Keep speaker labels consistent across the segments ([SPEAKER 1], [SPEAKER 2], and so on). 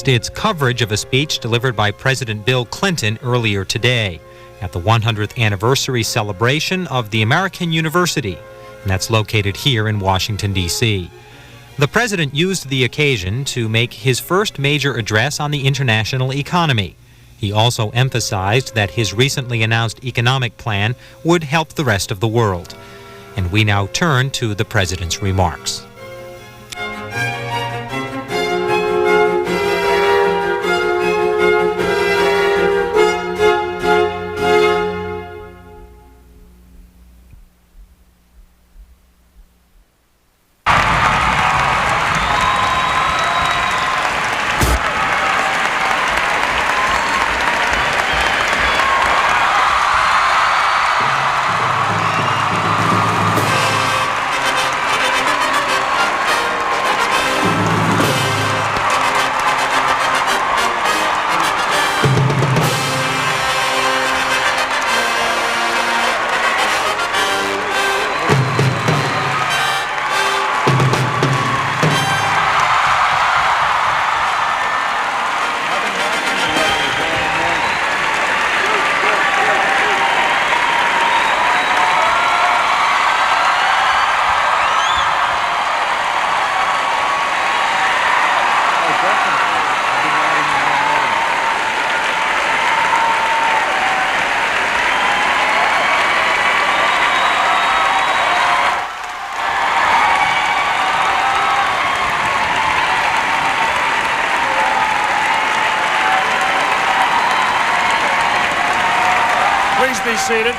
[SPEAKER 1] announced its coverage of a speech delivered by President Bill Clinton earlier today at the 100th anniversary celebration of the American University, and that's located here in Washington, D.C. The president used the occasion to make his first major address on the international economy. He also emphasized that his recently announced economic plan would help the rest of the world. And we now turn to the president's remarks.
[SPEAKER 2] Please be seated.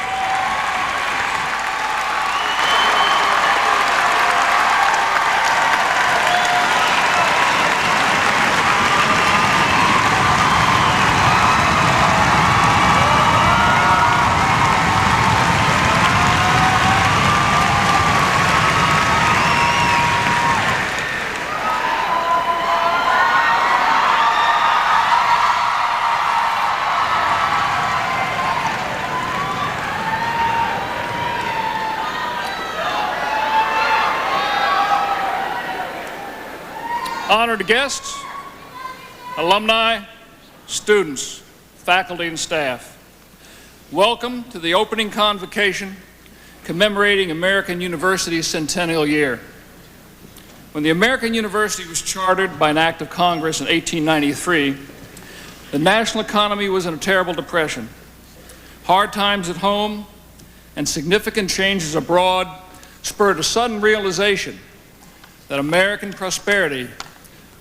[SPEAKER 2] Honored guests, alumni, students, faculty, and staff, welcome to the opening convocation commemorating American University's centennial year. When the American University was chartered by an act of Congress in 1893, the national economy was in a terrible depression. Hard times at home and significant changes abroad spurred a sudden realization that American prosperity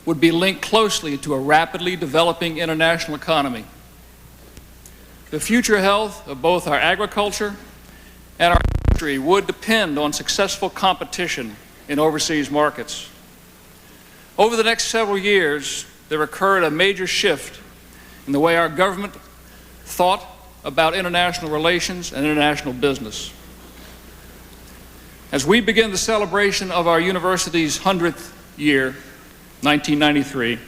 [SPEAKER 2] would be linked closely to a rapidly developing international economy. The future health of both our agriculture and our industry would depend on successful competition in overseas markets. Over the next several years, there occurred a major shift in the way our government thought about international relations and international business. As we begin the celebration of our university's 100th year, 1993,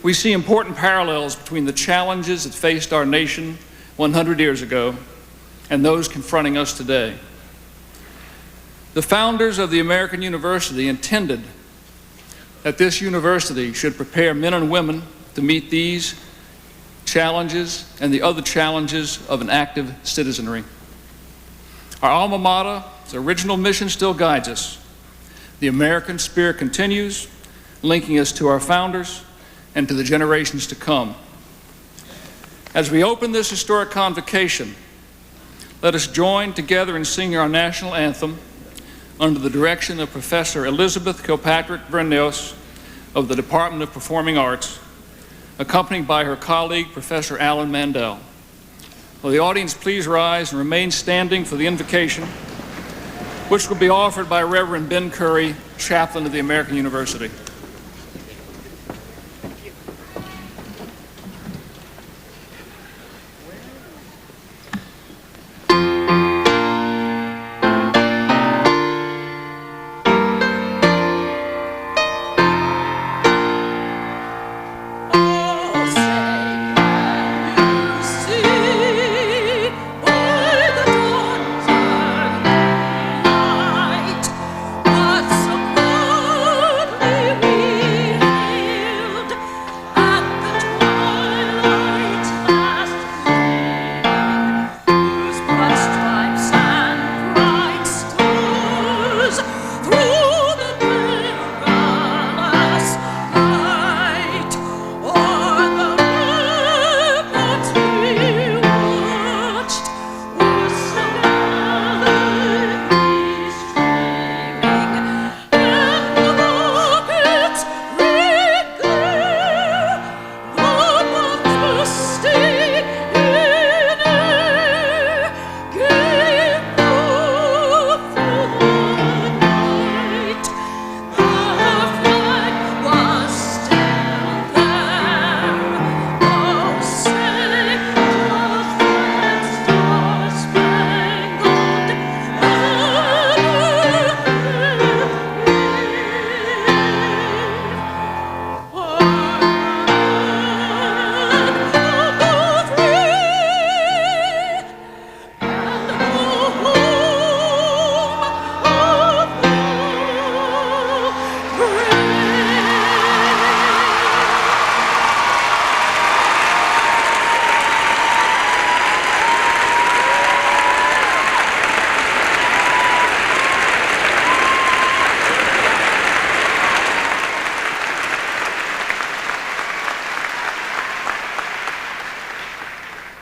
[SPEAKER 2] we see important parallels between the challenges that faced our nation 100 years ago and those confronting us today. The founders of the American University intended that this university should prepare men and women to meet these challenges and the other challenges of an active citizenry. Our alma mater's original mission still guides us. The American spirit continues, linking us to our founders and to the generations to come. As we open this historic convocation, let us join together in singing our national anthem under the direction of Professor Elizabeth Kilpatrick-Verneos of the Department of Performing Arts, accompanied by her colleague, Professor Alan Mandel. Will the audience please rise and remain standing for the invocation, which will be offered by Reverend Ben Curry, chaplain of the American University.
[SPEAKER 3] What's so good?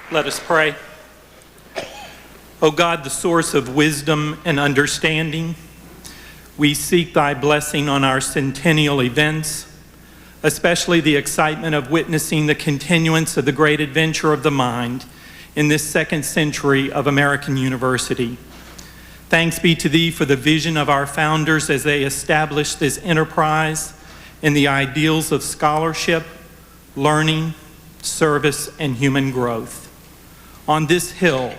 [SPEAKER 3] Let us pray. O God, the source of wisdom and understanding, we seek thy blessing on our centennial events, especially the excitement of witnessing the continuance of the great adventure of the mind in this second century of American University. Thanks be to thee for the vision of our founders as they established this enterprise in the ideals of scholarship, learning, service, and human growth. On this hill,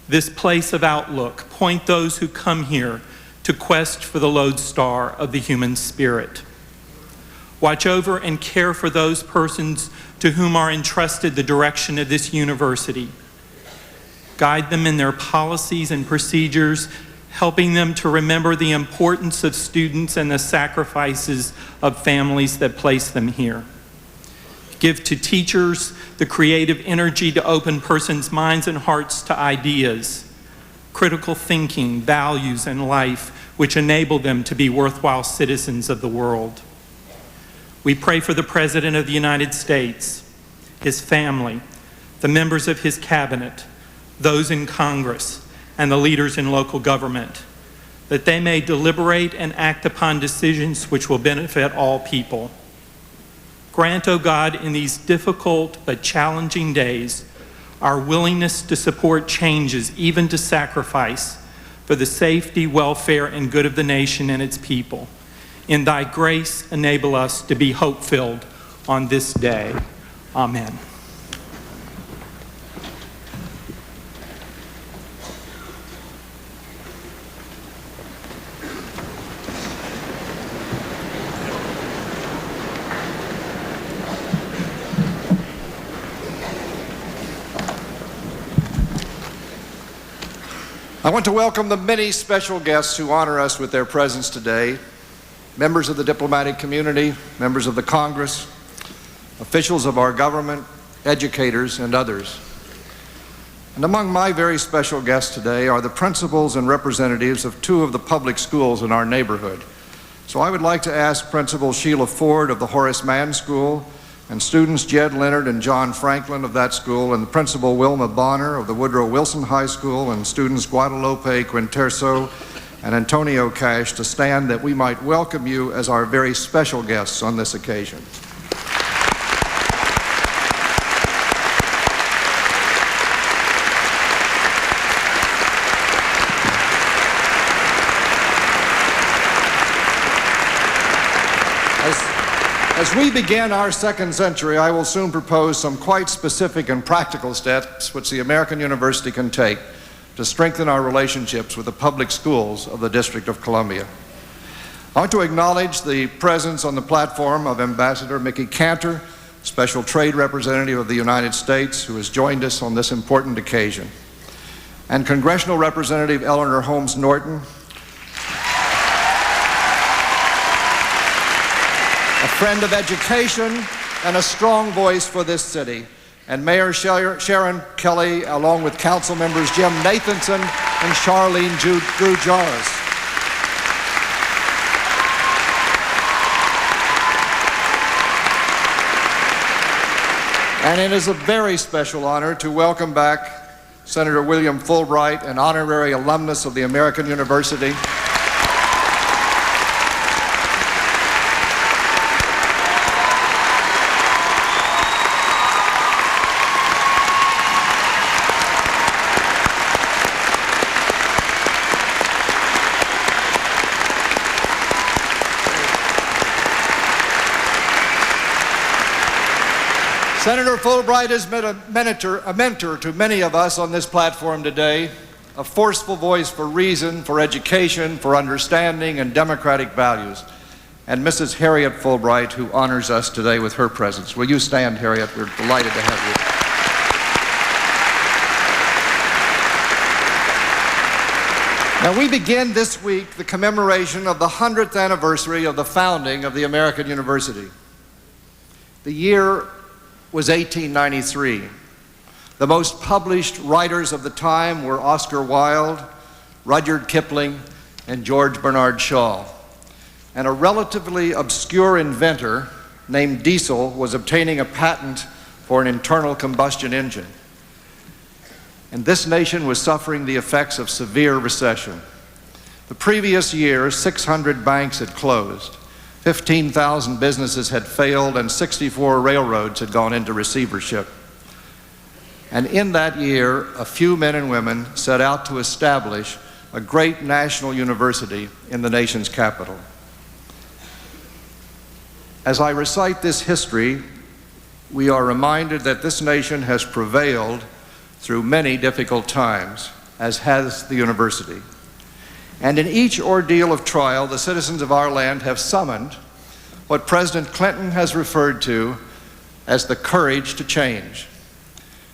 [SPEAKER 3] this place of outlook, point those who come here to quest for the lodestar of the human spirit. Watch over and care for those persons to whom are entrusted the direction of this university. Guide them in their policies and procedures, helping them to remember the importance of students and the sacrifices of families that place them here. Give to teachers the creative energy to open persons' minds and hearts to ideas, critical thinking, values, and life, which enable them to be worthwhile citizens of the world. We pray for the President of the United States, his family, the members of his cabinet, those in Congress, and the leaders in local government, that they may deliberate and act upon decisions which will benefit all people. Grant, O God, in these difficult but challenging days, our willingness to support changes, even to sacrifice, for the safety, welfare, and good of the nation and its people. In thy grace, enable us to be hope-filled on this day. Amen.
[SPEAKER 4] I want to welcome the many special guests who honor us with their presence today, members of the diplomatic community, members of the Congress, officials of our government, educators, and others. And among my very special guests today are the principals and representatives of two of the public schools in our neighborhood. So I would like to ask Principal Sheila Ford of the Horace Mann School, and students Jed Leonard and John Franklin of that school, and Principal Wilma Bonner of the Woodrow Wilson High School, and students Guadalupe Quinterso and Antonio Cash to stand that we might welcome you as our very special guests on this occasion. As we begin our second century, I will soon propose some quite specific and practical steps which the American University can take to strengthen our relationships with the public schools of the District of Columbia. I want to acknowledge the presence on the platform of Ambassador Mickey Cantor, Special Trade Representative of the United States, who has joined us on this important occasion, and Congressional Representative Eleanor Holmes Norton, a friend of education and a strong voice for this city, and Mayor Sharon Kelly, along with council members Jim Nathanson and Charlene Drew Jarvis. And it is a very special honor to welcome back Senator William Fulbright, an honorary alumnus of the American University. Senator Fulbright has been a mentor to many of us on this platform today, a forceful voice for reason, for education, for understanding, and democratic values. And Mrs. Harriet Fulbright, who honors us today with her presence. Will you stand, Harriet? We're delighted to have you. Now, we begin this week the commemoration of the 100th anniversary of the founding of the American University. The year was 1893. The most published writers of the time were Oscar Wilde, Rudyard Kipling, and George Bernard Shaw. And a relatively obscure inventor named Diesel was obtaining a patent for an internal combustion engine. and this nation was suffering the effects of severe recession. The previous year, 600 banks had closed, 15,000 businesses had failed, and 64 railroads had gone into receivership. And in that year, a few men and women set out to establish a great national university in the nation's capital. As I recite this history, we are reminded that this nation has prevailed through many difficult times, as has the university. And in each ordeal of trial, the citizens of our land have summoned what President Clinton has referred to as the courage to change,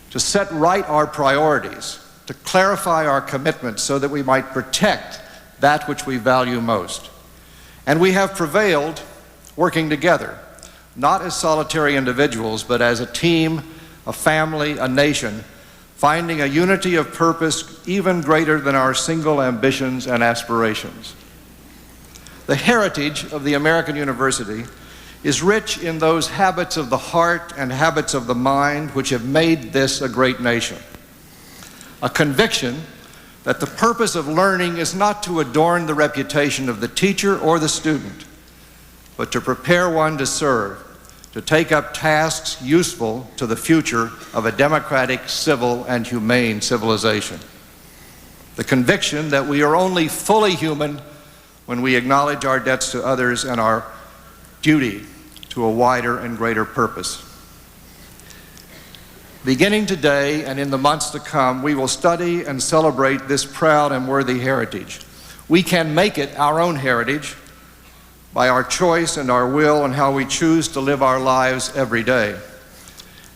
[SPEAKER 4] to set right our priorities, to clarify our commitments so that we might protect that which we value most. And we have prevailed working together, not as solitary individuals, but as a team, a family, a nation, finding a unity of purpose even greater than our single ambitions and aspirations. The heritage of the American University is rich in those habits of the heart and habits of the mind which have made this a great nation. A conviction that the purpose of learning is not to adorn the reputation of the teacher or the student, but to prepare one to serve, to take up tasks useful to the future of a democratic, civil, and humane civilization. The conviction that we are only fully human when we acknowledge our debts to others and our duty to a wider and greater purpose. Beginning today and in the months to come, we will study and celebrate this proud and worthy heritage. We can make it our own heritage by our choice and our will and how we choose to live our lives every day.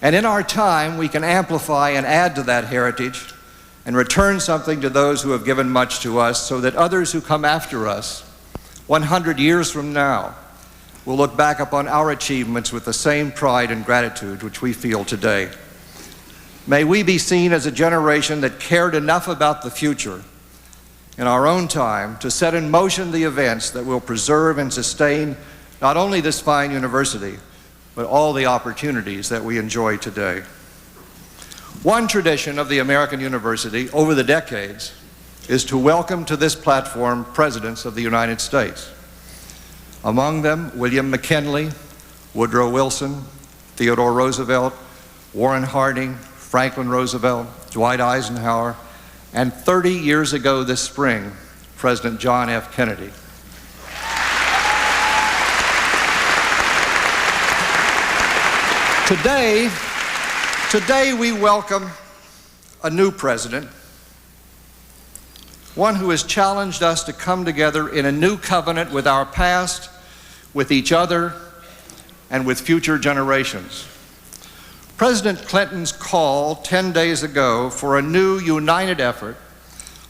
[SPEAKER 4] And in our time, we can amplify and add to that heritage and return something to those who have given much to us so that others who come after us 100 years from now will look back upon our achievements with the same pride and gratitude which we feel today. May we be seen as a generation that cared enough about the future in our own time to set in motion the events that will preserve and sustain not only this fine university, but all the opportunities that we enjoy today. One tradition of the American University over the decades is to welcome to this platform presidents of the United States. Among them, William McKinley, Woodrow Wilson, Theodore Roosevelt, Warren Harding, Franklin Roosevelt, Dwight Eisenhower, and 30 years ago this spring, President John F. Kennedy. Today we welcome a new president, one who has challenged us to come together in a new covenant with our past, with each other, and with future generations. President Clinton's call 10 days ago for a new united effort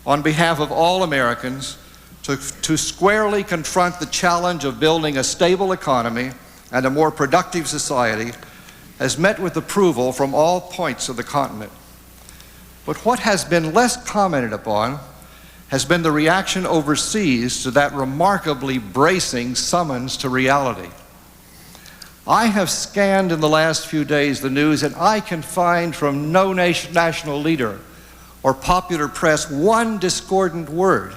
[SPEAKER 4] on behalf of all Americans to squarely confront the challenge of building a stable economy and a more productive society has met with approval from all points of the continent. But what has been less commented upon has been the reaction overseas to that remarkably bracing summons to reality. I have scanned in the last few days the news, and I can find from no national leader or popular press one discordant word.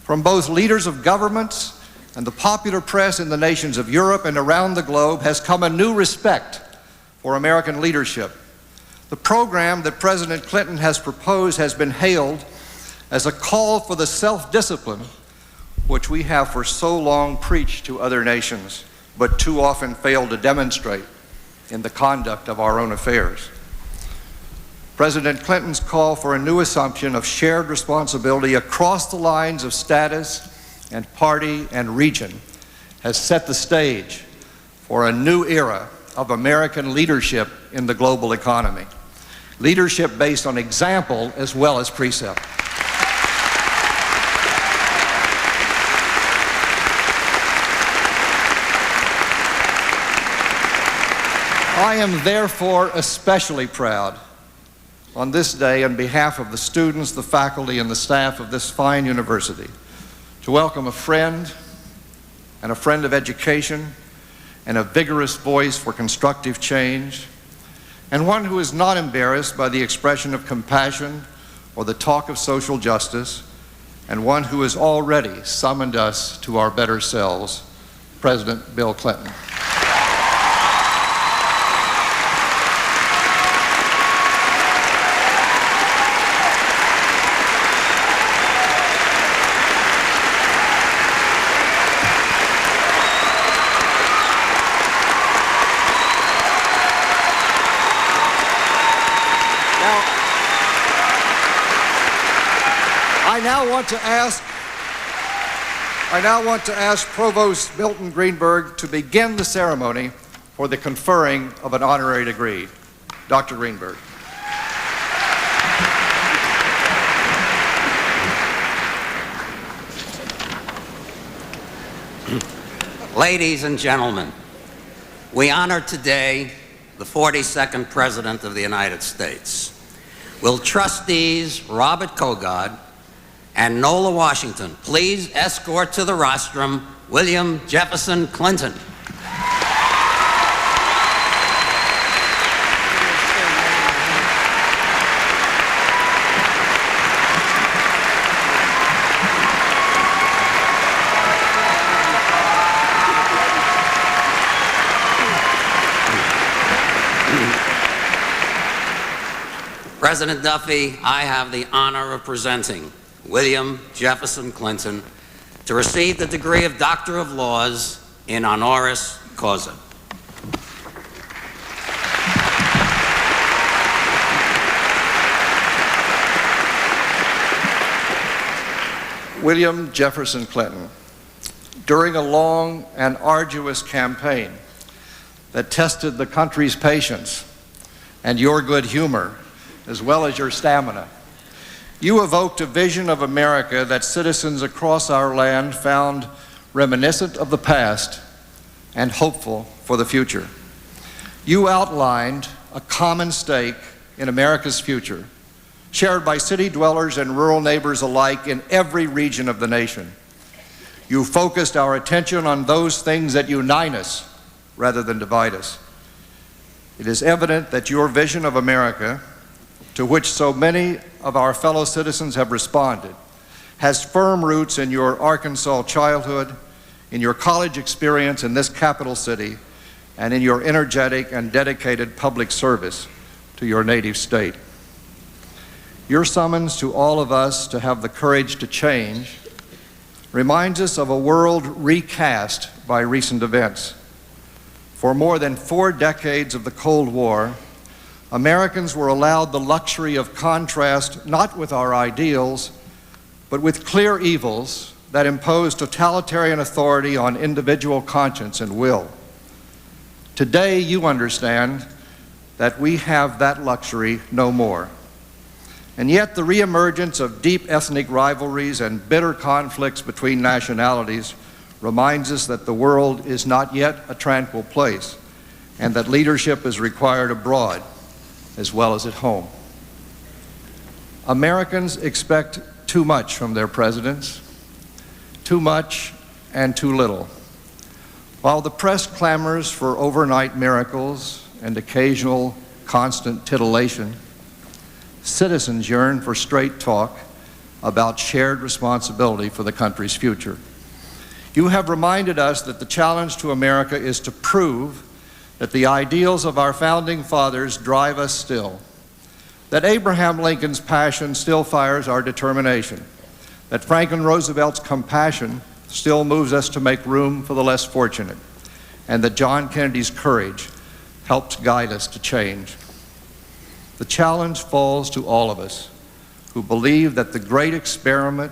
[SPEAKER 4] From both leaders of governments and the popular press in the nations of Europe and around the globe has come a new respect for American leadership. The program that President Clinton has proposed has been hailed as a call for the self-discipline which we have for so long preached to other nations, but too often fail to demonstrate in the conduct of our own affairs. President Clinton's call for a new assumption of shared responsibility across the lines of status and party and region has set the stage for a new era of American leadership in the global economy. Leadership based on example as well as precept. I am therefore especially proud on this day on behalf of the students, the faculty, and the staff of this fine university to welcome a friend of education and a vigorous voice for constructive change, and one who is not embarrassed by the expression of compassion or the talk of social justice, and one who has already summoned us to our better selves, President Bill Clinton. I now want to ask Provost Milton Greenberg to begin the ceremony for the conferring of an honorary degree. Dr. Greenberg.
[SPEAKER 5] Ladies and gentlemen, we honor today the 42nd President of the United States. Will trustees Robert Kogod and Nola Washington please escort to the rostrum William Jefferson Clinton. President Duffy, I have the honor of presenting William Jefferson Clinton to receive the degree of Doctor of Laws in honoris causa.
[SPEAKER 4] William Jefferson Clinton, during a long and arduous campaign that tested the country's patience and your good humor, as well as your stamina, you evoked a vision of America that citizens across our land found reminiscent of the past and hopeful for the future. You outlined a common stake in America's future, shared by city dwellers and rural neighbors alike in every region of the nation. You focused our attention on those things that unite us rather than divide us. It is evident that your vision of America, to which so many of our fellow citizens have responded, has firm roots in your Arkansas childhood, in your college experience in this capital city, and in your energetic and dedicated public service to your native state. Your summons to all of us to have the courage to change reminds us of a world recast by recent events. For more than 4 decades of the Cold War, Americans were allowed the luxury of contrast not with our ideals, but with clear evils that impose totalitarian authority on individual conscience and will. Today, you understand that we have that luxury no more. And yet, the reemergence of deep ethnic rivalries and bitter conflicts between nationalities reminds us that the world is not yet a tranquil place, and that leadership is required abroad as well as at home. Americans expect too much from their presidents, too much and too little. While the press clamors for overnight miracles and occasional constant titillation, citizens yearn for straight talk about shared responsibility for the country's future. You have reminded us that the challenge to America is to prove that the ideals of our founding fathers drive us still, that Abraham Lincoln's passion still fires our determination, that Franklin Roosevelt's compassion still moves us to make room for the less fortunate, and that John Kennedy's courage helps guide us to change. The challenge falls to all of us who believe that the great experiment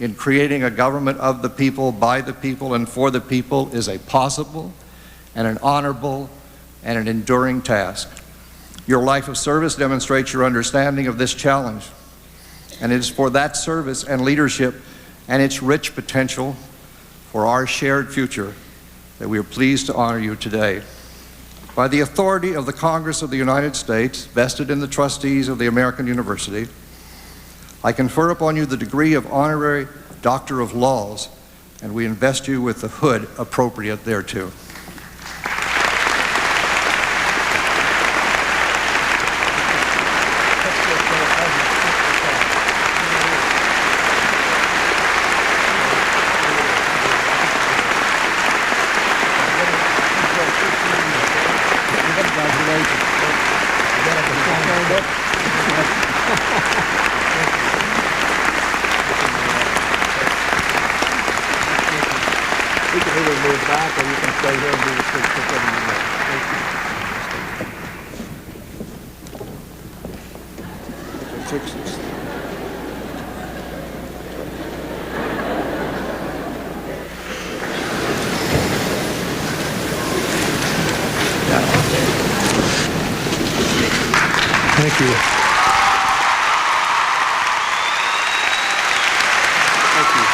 [SPEAKER 4] in creating a government of the people, by the people, and for the people is a possible and an honorable and an enduring task. Your life of service demonstrates your understanding of this challenge, and it is for that service and leadership and its rich potential for our shared future that we are pleased to honor you today. By the authority of the Congress of the United States, vested in the trustees of the American University, I confer upon you the degree of Honorary Doctor of Laws, and we invest you with the hood appropriate thereto.
[SPEAKER 6] You can either move back or you can stay here and do the picture. Thank you. Thank you. Thank you.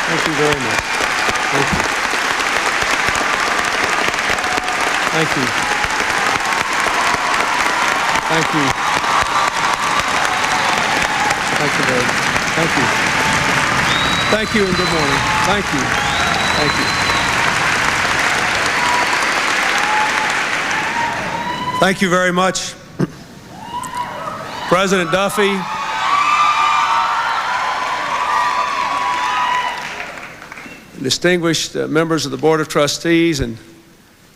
[SPEAKER 6] Thank you very much. Thank you. Thank you. Thank you. Thank you very much. Thank you. Thank you and good morning. Thank you. Thank you. Thank you very much, President Duffy. Distinguished members of the Board of Trustees and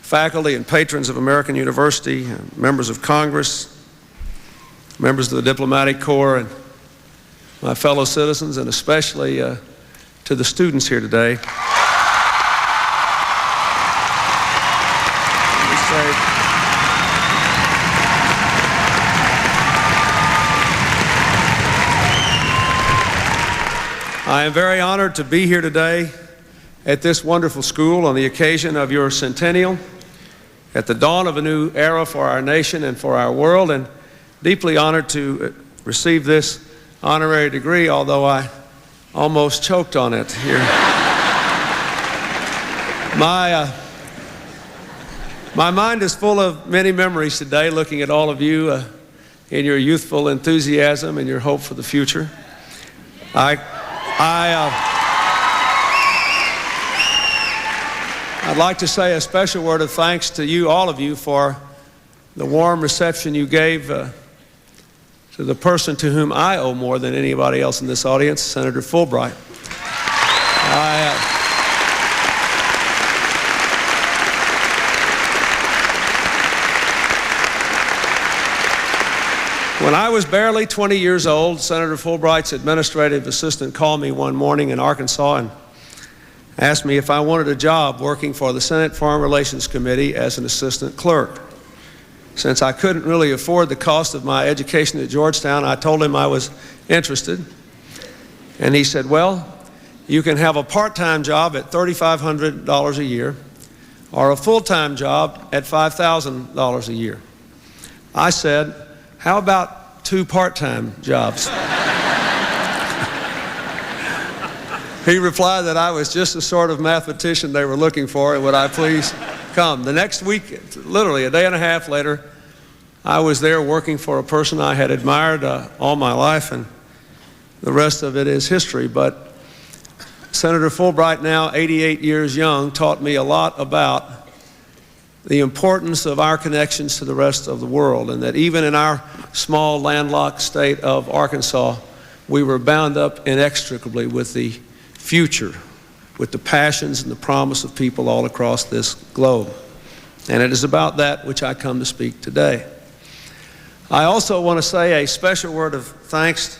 [SPEAKER 6] faculty and patrons of American University, members of Congress, members of the Diplomatic Corps, and my fellow citizens, and especially to the students here today. I am very honored to be here today at this wonderful school on the occasion of your centennial, at the dawn of a new era for our nation and for our world, and deeply honored to receive this honorary degree, although I almost choked on it here. My mind is full of many memories today, looking at all of you in your youthful enthusiasm and your hope for the future. I'd like to say a special word of thanks to you, all of you, for the warm reception you gave to the person to whom I owe more than anybody else in this audience, Senator Fulbright. When I was barely 20 years old, Senator Fulbright's administrative assistant called me one morning in Arkansas and asked me if I wanted a job working for the Senate Foreign Relations Committee as an assistant clerk. Since I couldn't really afford the cost of my education at Georgetown, I told him I was interested. And he said, well, you can have a part-time job at $3,500 a year or a full-time job at $5,000 a year. I said, how about 2 part-time jobs? He replied that I was just the sort of mathematician they were looking for, and would I please come. The next week, literally a day and a half later, I was there working for a person I had admired all my life, and the rest of it is history. But Senator Fulbright, now 88 years young, taught me a lot about the importance of our connections to the rest of the world, and that even in our small landlocked state of Arkansas, we were bound up inextricably with the future, with the passions and the promise of people all across this globe. And it is about that which I come to speak today. I also want to say a special word of thanks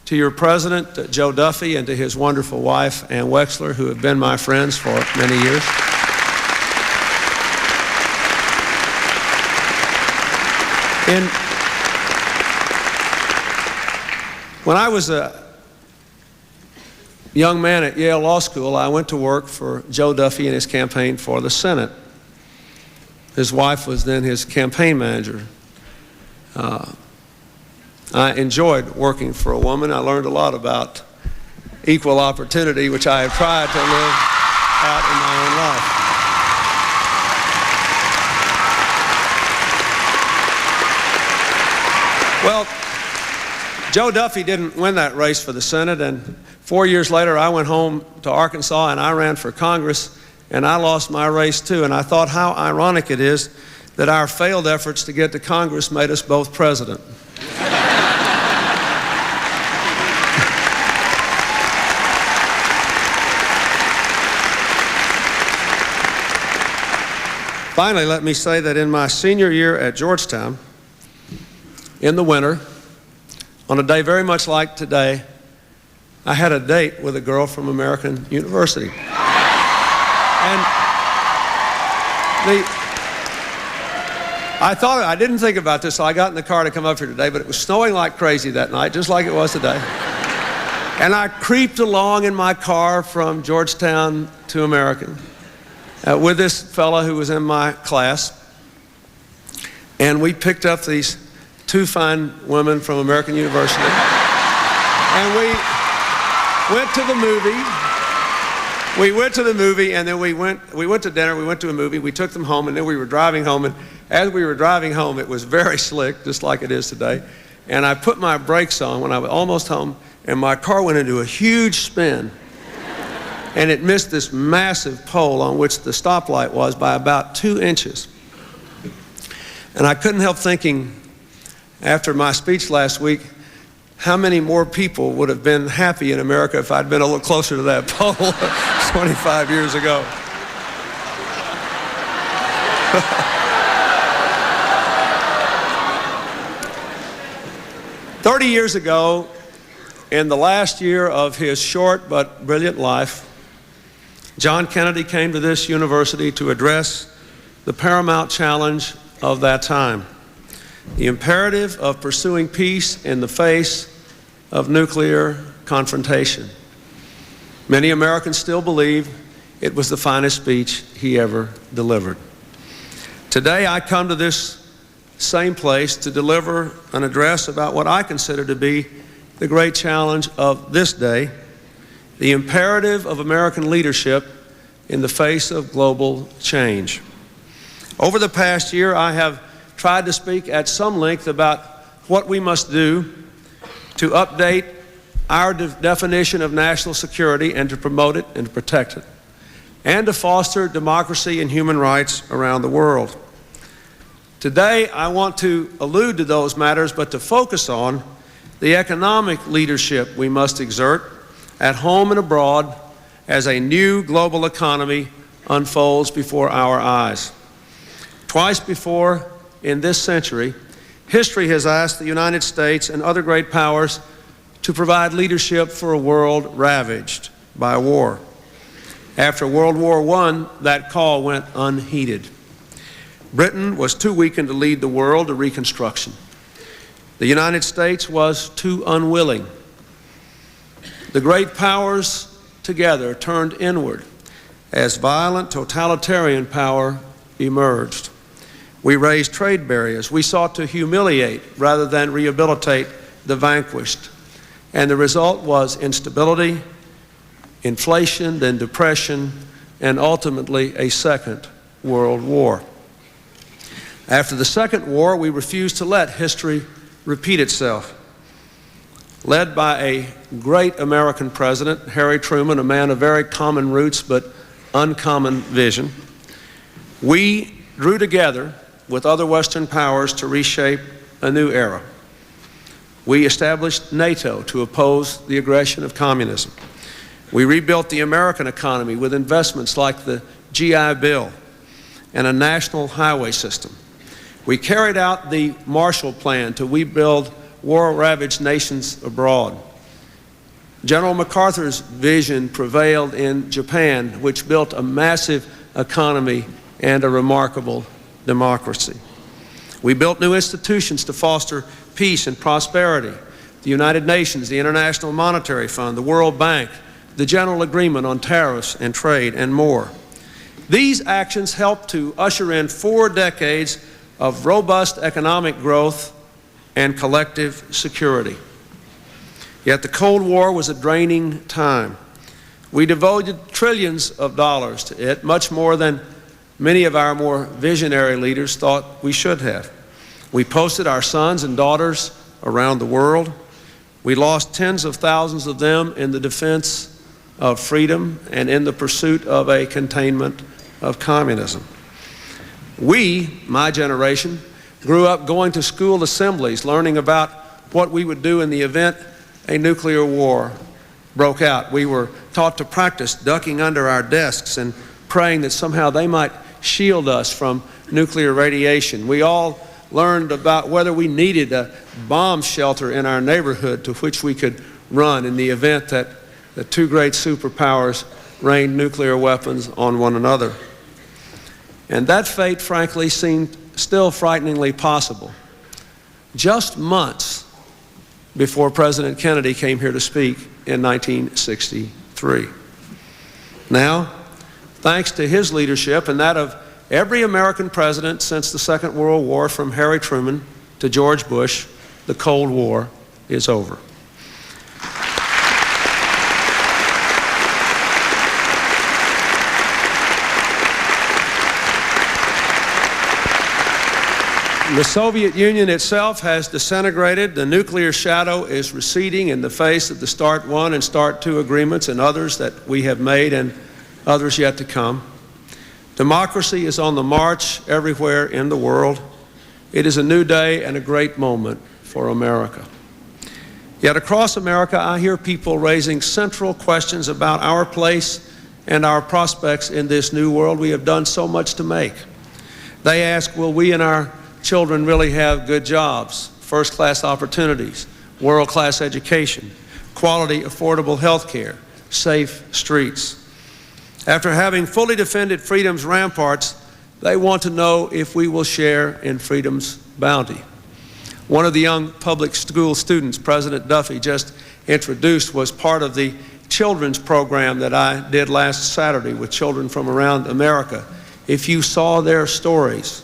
[SPEAKER 6] to your president, Joe Duffy, and to his wonderful wife, Ann Wexler, who have been my friends for many years. When I was a young man at Yale Law School, I went to work for Joe Duffy and his campaign for the Senate. His wife was then his campaign manager. I enjoyed working for a woman. I learned a lot about equal opportunity, which I have tried to live out in my own life. Well, Joe Duffy didn't win that race for the Senate, and 4 years later I went home to Arkansas and I ran for Congress, and I lost my race too. And I thought how ironic it is that our failed efforts to get to Congress made us both president. Finally, let me say that in my senior year at Georgetown, in the winter, on a day very much like today, I had a date with a girl from American University. And I didn't think about this, so I got in the car to come up here today, but it was snowing like crazy that night, just like it was today. And I creeped along in my car from Georgetown to American with this fellow who was in my class. And we picked up these two fine women from American University. And we went to the movie. We went to the movie, and then we went to dinner, we went to a movie, we took them home, and then we were driving home. And as we were driving home, it was very slick, just like it is today. And I put my brakes on when I was almost home, and my car went into a huge spin. And it missed this massive pole on which the stoplight was by about 2 inches. And I couldn't help thinking, after my speech last week, how many more people would have been happy in America if I'd been a little closer to that pole 25 years ago. "30 years ago, in the last year of his short but brilliant life, John Kennedy came to this university to address the paramount challenge of that time, the imperative of pursuing peace in the face of nuclear confrontation. Many Americans still believe it was the finest speech he ever delivered. Today, I come to this same place to deliver an address about what I consider to be the great challenge of this day, the imperative of American leadership in the face of global change. Over the past year, I have tried to speak at some length about what we must do to update our definition of national security and to promote it and to protect it, and to foster democracy and human rights around the world. Today, I want to allude to those matters, but to focus on the economic leadership we must exert at home and abroad as a new global economy unfolds before our eyes. Twice before in this century, history has asked the United States and other great powers to provide leadership for a world ravaged by war. After World War I, that call went unheeded. Britain was too weakened to lead the world to reconstruction. The United States was too unwilling. The great powers together turned inward as violent totalitarian power emerged. We raised trade barriers. We sought to humiliate rather than rehabilitate the vanquished. And the result was instability, inflation, then depression, and ultimately a second world war. After the Second War, we refused to let history repeat itself. Led by a great American president, Harry Truman, a man of very common roots but uncommon vision, we drew together with other Western powers to reshape a new era. We established NATO to oppose the aggression of communism. We rebuilt the American economy with investments like the GI Bill and a national highway system. We carried out the Marshall Plan to rebuild war-ravaged nations abroad. General MacArthur's vision prevailed in Japan, which built a massive economy and a remarkable democracy. We built new institutions to foster peace and prosperity: the United Nations, the International Monetary Fund, the World Bank, the General Agreement on Tariffs and Trade, and more. These actions helped to usher in 4 decades of robust economic growth and collective security. Yet the Cold War was a draining time. We devoted trillions of dollars to it, much more than many of our more visionary leaders thought we should have. We posted our sons and daughters around the world. We lost tens of thousands of them in the defense of freedom and in the pursuit of a containment of communism. We, my generation, grew up going to school assemblies, learning about what we would do in the event a nuclear war broke out. We were taught to practice ducking under our desks and praying that somehow they might shield us from nuclear radiation. We all learned about whether we needed a bomb shelter in our neighborhood to which we could run in the event that the two great superpowers rained nuclear weapons on one another. And that fate, frankly, seemed still frighteningly possible. Just months before President Kennedy came here to speak in 1963. Now, thanks to his leadership and that of every American president since the Second World War, from Harry Truman to George Bush, the Cold War is over. The Soviet Union itself has disintegrated. The nuclear shadow is receding in the face of the START I and START II agreements and others that we have made and others yet to come. Democracy is on the march everywhere in the world. It is a new day and a great moment for America. Yet across America, I hear people raising central questions about our place and our prospects in this new world we have done so much to make. They ask, will we and our children really have good jobs, first-class opportunities, world-class education, quality, affordable health care, safe streets? After having fully defended freedom's ramparts, they want to know if we will share in freedom's bounty. One of the young public school students President Duffy just introduced was part of the children's program that I did last Saturday with children from around America. If you saw their stories,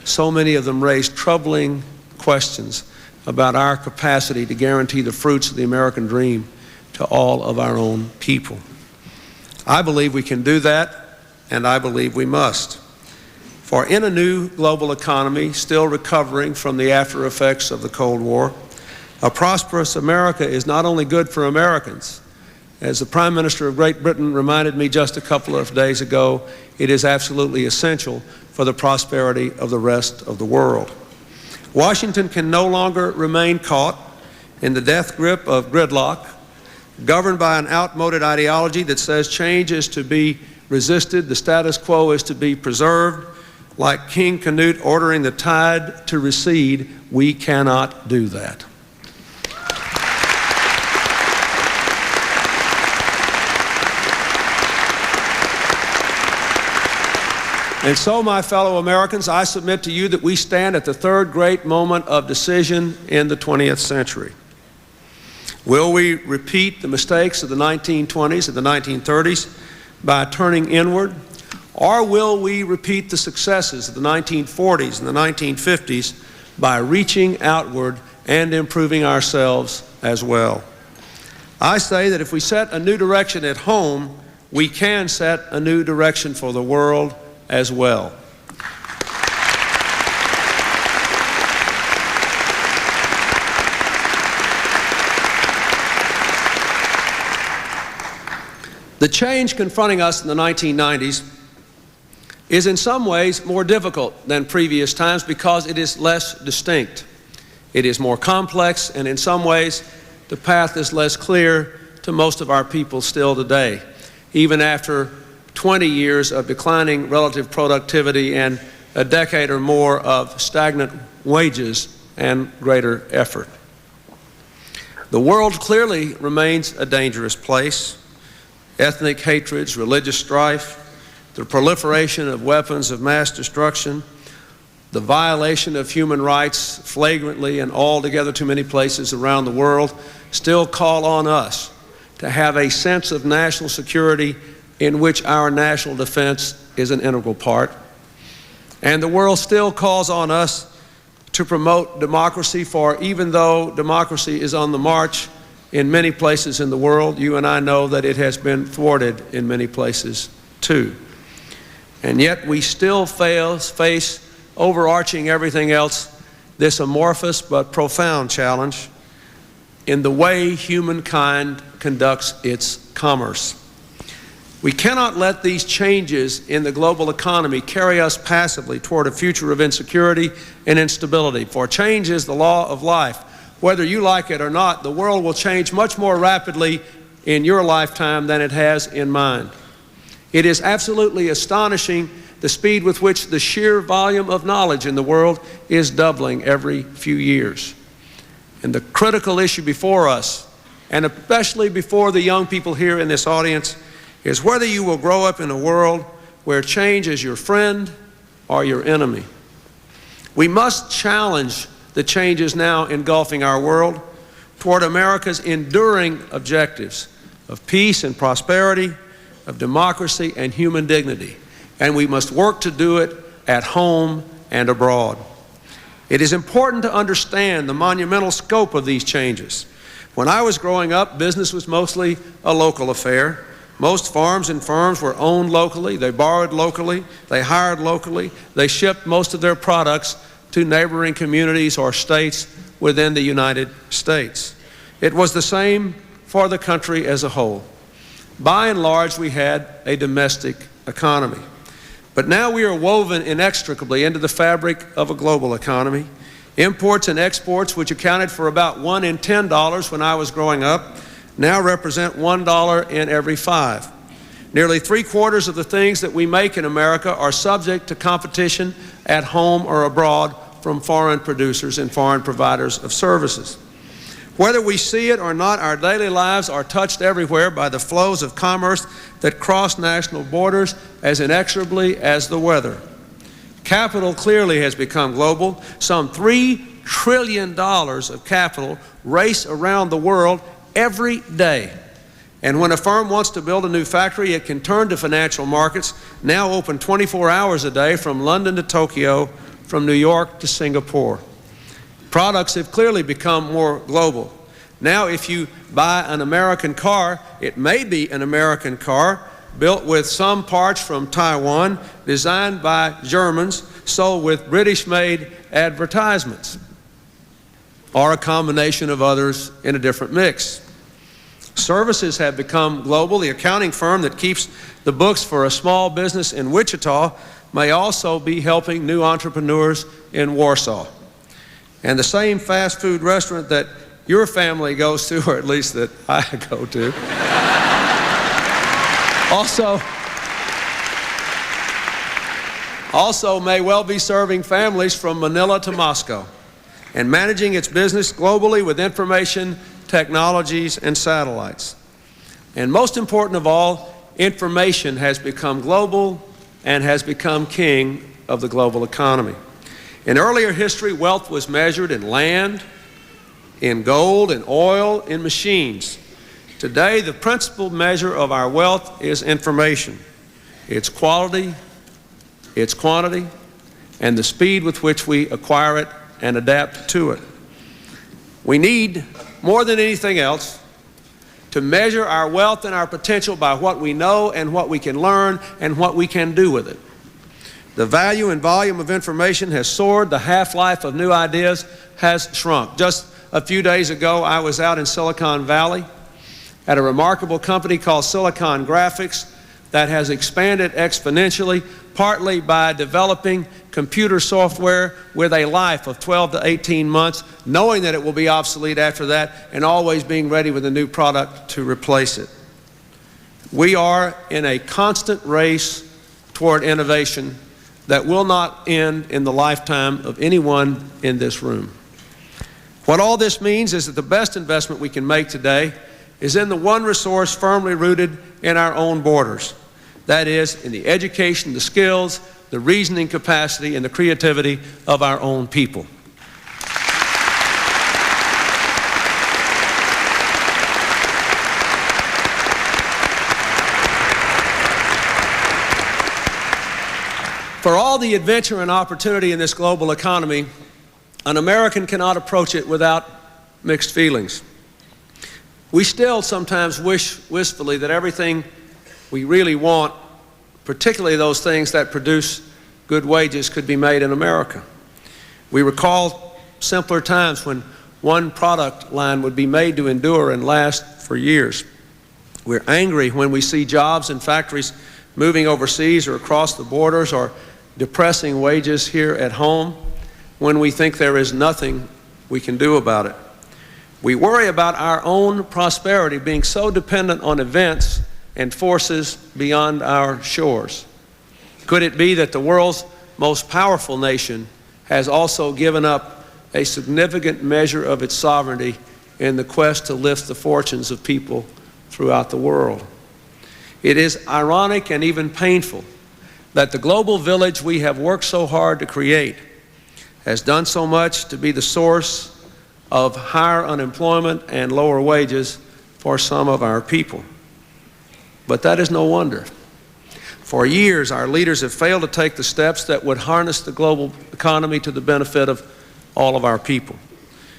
[SPEAKER 6] so many of them raised troubling questions about our capacity to guarantee the fruits of the American dream to all of our own people. I believe we can do that, and I believe we must. For in a new global economy, still recovering from the after effects of the Cold War, a prosperous America is not only good for Americans. As the Prime Minister of Great Britain reminded me just a couple of days ago, it is absolutely essential for the prosperity of the rest of the world. Washington can no longer remain caught in the death grip of gridlock, governed by an outmoded ideology that says change is to be resisted, the status quo is to be preserved. Like King Canute ordering the tide to recede, we cannot do that. And so, my fellow Americans, I submit to you that we stand at the third great moment of decision in the 20th century. Will we repeat the mistakes of the 1920s and the 1930s by turning inward? Or will we repeat the successes of the 1940s and the 1950s by reaching outward and improving ourselves as well? I say that if we set a new direction at home, we can set a new direction for the world as well. The change confronting us in the 1990s is in some ways more difficult than previous times because it is less distinct. It is more complex, and in some ways the path is less clear to most of our people still today, even after 20 years of declining relative productivity and a decade or more of stagnant wages and greater effort. The world clearly remains a dangerous place. Ethnic hatreds, religious strife, the proliferation of weapons of mass destruction, the violation of human rights flagrantly in altogether too many places around the world still call on us to have a sense of national security in which our national defense is an integral part. And the world still calls on us to promote democracy, for even though democracy is on the march in many places in the world, you and I know that it has been thwarted in many places too. And yet we still face, overarching everything else, this amorphous but profound challenge in the way humankind conducts its commerce. We cannot let these changes in the global economy carry us passively toward a future of insecurity and instability, for change is the law of life. Whether you like it or not, the world will change much more rapidly in your lifetime than it has in mine. It is absolutely astonishing the speed with which the sheer volume of knowledge in the world is doubling every few years. And the critical issue before us, and especially before the young people here in this audience, is whether you will grow up in a world where change is your friend or your enemy. We must challenge the changes now engulfing our world toward America's enduring objectives of peace and prosperity, of democracy and human dignity. And we must work to do it at home and abroad. It is important to understand the monumental scope of these changes. When I was growing up, business was mostly a local affair. Most farms and firms were owned locally, they borrowed locally, they hired locally, they shipped most of their products to neighboring communities or states within the United States. It was the same for the country as a whole. By and large, we had a domestic economy. But now we are woven inextricably into the fabric of a global economy. Imports and exports, which accounted for about $1 in $10 when I was growing up, now represent $1 in every 5. Nearly 3/4 of the things that we make in America are subject to competition at home or abroad from foreign producers and foreign providers of services. Whether we see it or not, our daily lives are touched everywhere by the flows of commerce that cross national borders as inexorably as the weather. Capital clearly has become global. Some $3 trillion of capital race around the world every day. And when a firm wants to build a new factory, it can turn to financial markets, now open 24 hours a day from London to Tokyo, from New York to Singapore. Products have clearly become more global. Now, if you buy an American car, it may be an American car built with some parts from Taiwan, designed by Germans, sold with British-made advertisements, or a combination of others in a different mix. Services have become global. The accounting firm that keeps the books for a small business in Wichita may also be helping new entrepreneurs in Warsaw. And the same fast food restaurant that your family goes to, or at least that I go to, also may well be serving families from Manila to Moscow and managing its business globally with information technologies and satellites. And most important of all, information has become global and has become king of the global economy. In earlier history, wealth was measured in land, in gold, in oil, in machines. Today, the principal measure of our wealth is information. Its quality, its quantity, and the speed with which we acquire it and adapt to it. We need, more than anything else, to measure our wealth and our potential by what we know and what we can learn and what we can do with it. The value and volume of information has soared. The half-life of new ideas has shrunk. Just a few days ago, I was out in Silicon Valley at a remarkable company called Silicon Graphics that has expanded exponentially, partly by developing computer software with a life of 12 to 18 months, knowing that it will be obsolete after that, and always being ready with a new product to replace it. We are in a constant race toward innovation that will not end in the lifetime of anyone in this room. What all this means is that the best investment we can make today is in the one resource firmly rooted in our own borders. That is, in the education, the skills, the reasoning capacity, and the creativity of our own people. For all the adventure and opportunity in this global economy, an American cannot approach it without mixed feelings. We still sometimes wish wistfully that everything we really want, particularly those things that produce good wages, could be made in America. We recall simpler times when one product line would be made to endure and last for years. We're angry when we see jobs and factories moving overseas or across the borders, or depressing wages here at home, when we think there is nothing we can do about it. We worry about our own prosperity being so dependent on events and forces beyond our shores. Could it be that the world's most powerful nation has also given up a significant measure of its sovereignty in the quest to lift the fortunes of people throughout the world? It is ironic and even painful that the global village we have worked so hard to create has done so much to be the source of higher unemployment and lower wages for some of our people. But that is no wonder. For years, our leaders have failed to take the steps that would harness the global economy to the benefit of all of our people.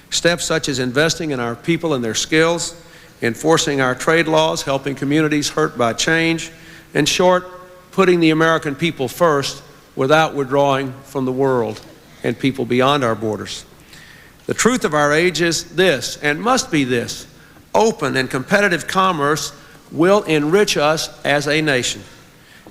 [SPEAKER 6] Steps such as investing in our people and their skills, enforcing our trade laws, helping communities hurt by change, in short, putting the American people first without withdrawing from the world and people beyond our borders. The truth of our age is this, and must be this: open and competitive commerce will enrich us as a nation.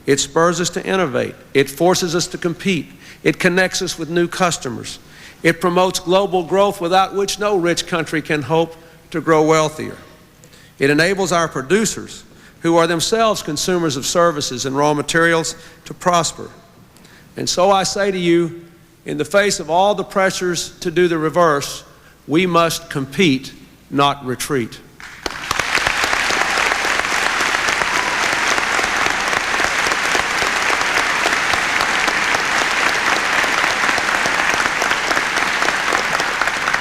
[SPEAKER 6] It spurs us to innovate. It forces us to compete. It connects us with new customers. It promotes global growth without which no rich country can hope to grow wealthier. It enables our producers, who are themselves consumers of services and raw materials, to prosper. And so I say to you, in the face of all the pressures to do the reverse, we must compete, not retreat.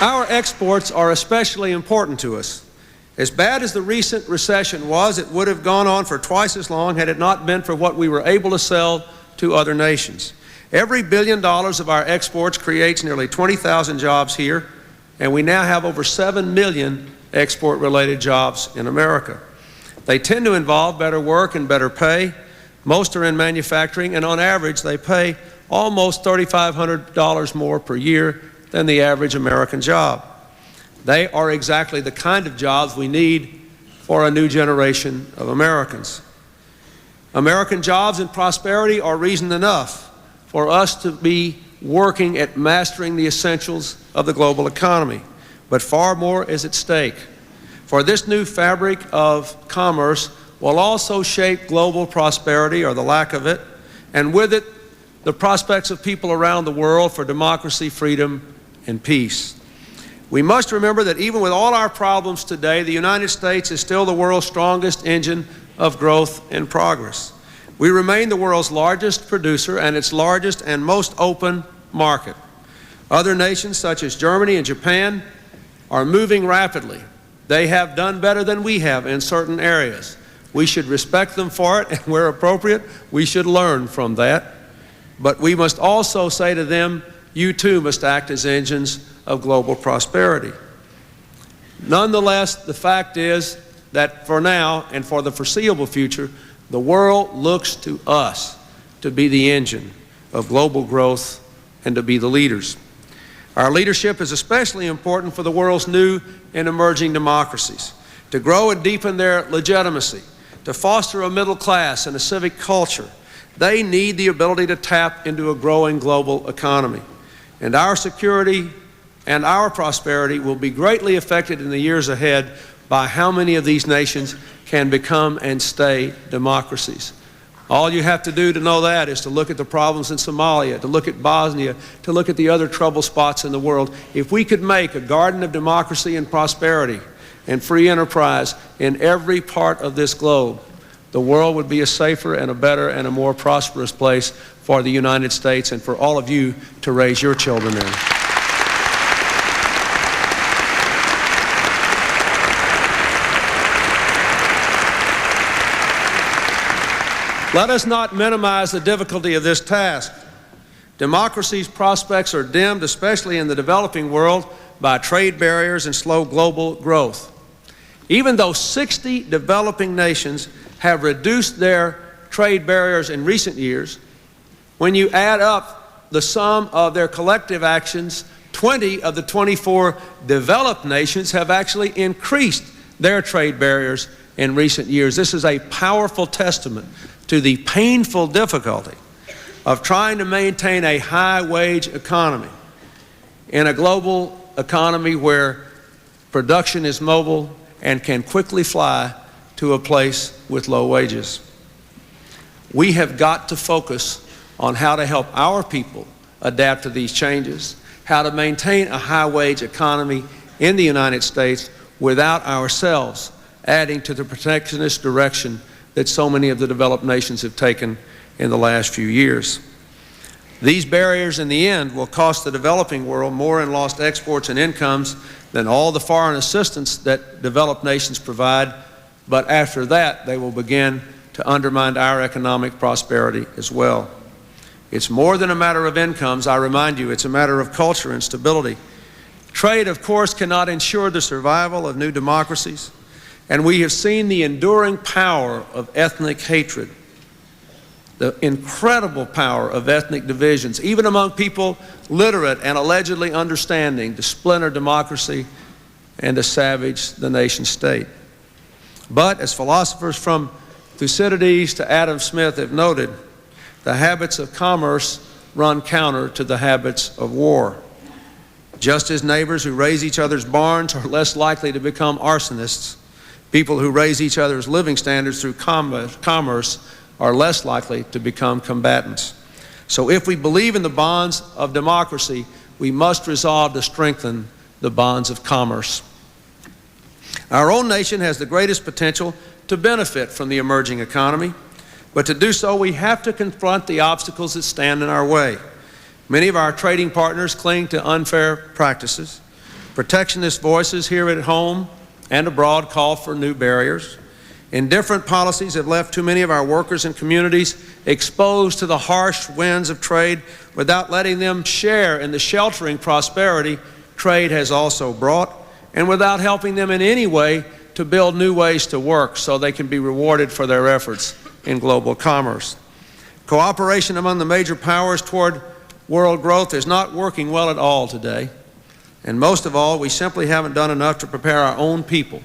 [SPEAKER 6] Our exports are especially important to us. As bad as the recent recession was, it would have gone on for twice as long had it not been for what we were able to sell to other nations. Every $1 billion of our exports creates nearly 20,000 jobs here, and we now have over 7 million export-related jobs in America. They tend to involve better work and better pay. Most are in manufacturing, and on average, they pay almost $3,500 more per year than the average American job. They are exactly the kind of jobs we need for a new generation of Americans. American jobs and prosperity are reason enough for us to be working at mastering the essentials of the global economy. But far more is at stake. For this new fabric of commerce will also shape global prosperity, or the lack of it, and with it, the prospects of people around the world for democracy, freedom, and peace. We must remember that even with all our problems today, the United States is still the world's strongest engine of growth and progress. We remain the world's largest producer and its largest and most open market. Other nations such as Germany and Japan are moving rapidly. They have done better than we have in certain areas. We should respect them for it, and where appropriate, we should learn from that. But we must also say to them, you too must act as engines of global prosperity. Nonetheless, the fact is that for now and for the foreseeable future, the world looks to us to be the engine of global growth and to be the leaders. Our leadership is especially important for the world's new and emerging democracies, to grow and deepen their legitimacy, to foster a middle class and a civic culture. They need the ability to tap into a growing global economy. And our security and our prosperity will be greatly affected in the years ahead by how many of these nations can become and stay democracies. All you have to do to know that is to look at the problems in Somalia, to look at Bosnia, to look at the other trouble spots in the world. If we could make a garden of democracy and prosperity and free enterprise in every part of this globe, the world would be a safer and a better and a more prosperous place for the United States and for all of you to raise your children in. Let us not minimize the difficulty of this task. Democracy's prospects are dimmed, especially in the developing world, by trade barriers and slow global growth. Even though 60 developing nations have reduced their trade barriers in recent years, when you add up the sum of their collective actions, 20 of the 24 developed nations have actually increased their trade barriers in recent years. This is a powerful testament to the painful difficulty of trying to maintain a high-wage economy in a global economy where production is mobile and can quickly fly to a place with low wages. We have got to focus on how to help our people adapt to these changes, how to maintain a high-wage economy in the United States without ourselves adding to the protectionist direction that so many of the developed nations have taken in the last few years. These barriers in the end will cost the developing world more in lost exports and incomes than all the foreign assistance that developed nations provide, but after that they will begin to undermine our economic prosperity as well. It's more than a matter of incomes, I remind you, it's a matter of culture and stability. Trade, of course, cannot ensure the survival of new democracies, and we have seen the enduring power of ethnic hatred, the incredible power of ethnic divisions, even among people literate and allegedly understanding, to splinter democracy and to savage the nation state. But as philosophers from Thucydides to Adam Smith have noted, the habits of commerce run counter to the habits of war. Just as neighbors who raise each other's barns are less likely to become arsonists, people who raise each other's living standards through commerce are less likely to become combatants. So if we believe in the bonds of democracy, we must resolve to strengthen the bonds of commerce. Our own nation has the greatest potential to benefit from the emerging economy, but to do so we have to confront the obstacles that stand in our way. Many of our trading partners cling to unfair practices. Protectionist voices here at home and abroad call for new barriers. Indifferent policies have left too many of our workers and communities exposed to the harsh winds of trade without letting them share in the sheltering prosperity trade has also brought, and without helping them in any way to build new ways to work so they can be rewarded for their efforts in global commerce. Cooperation among the major powers toward world growth is not working well at all today. And most of all, we simply haven't done enough to prepare our own people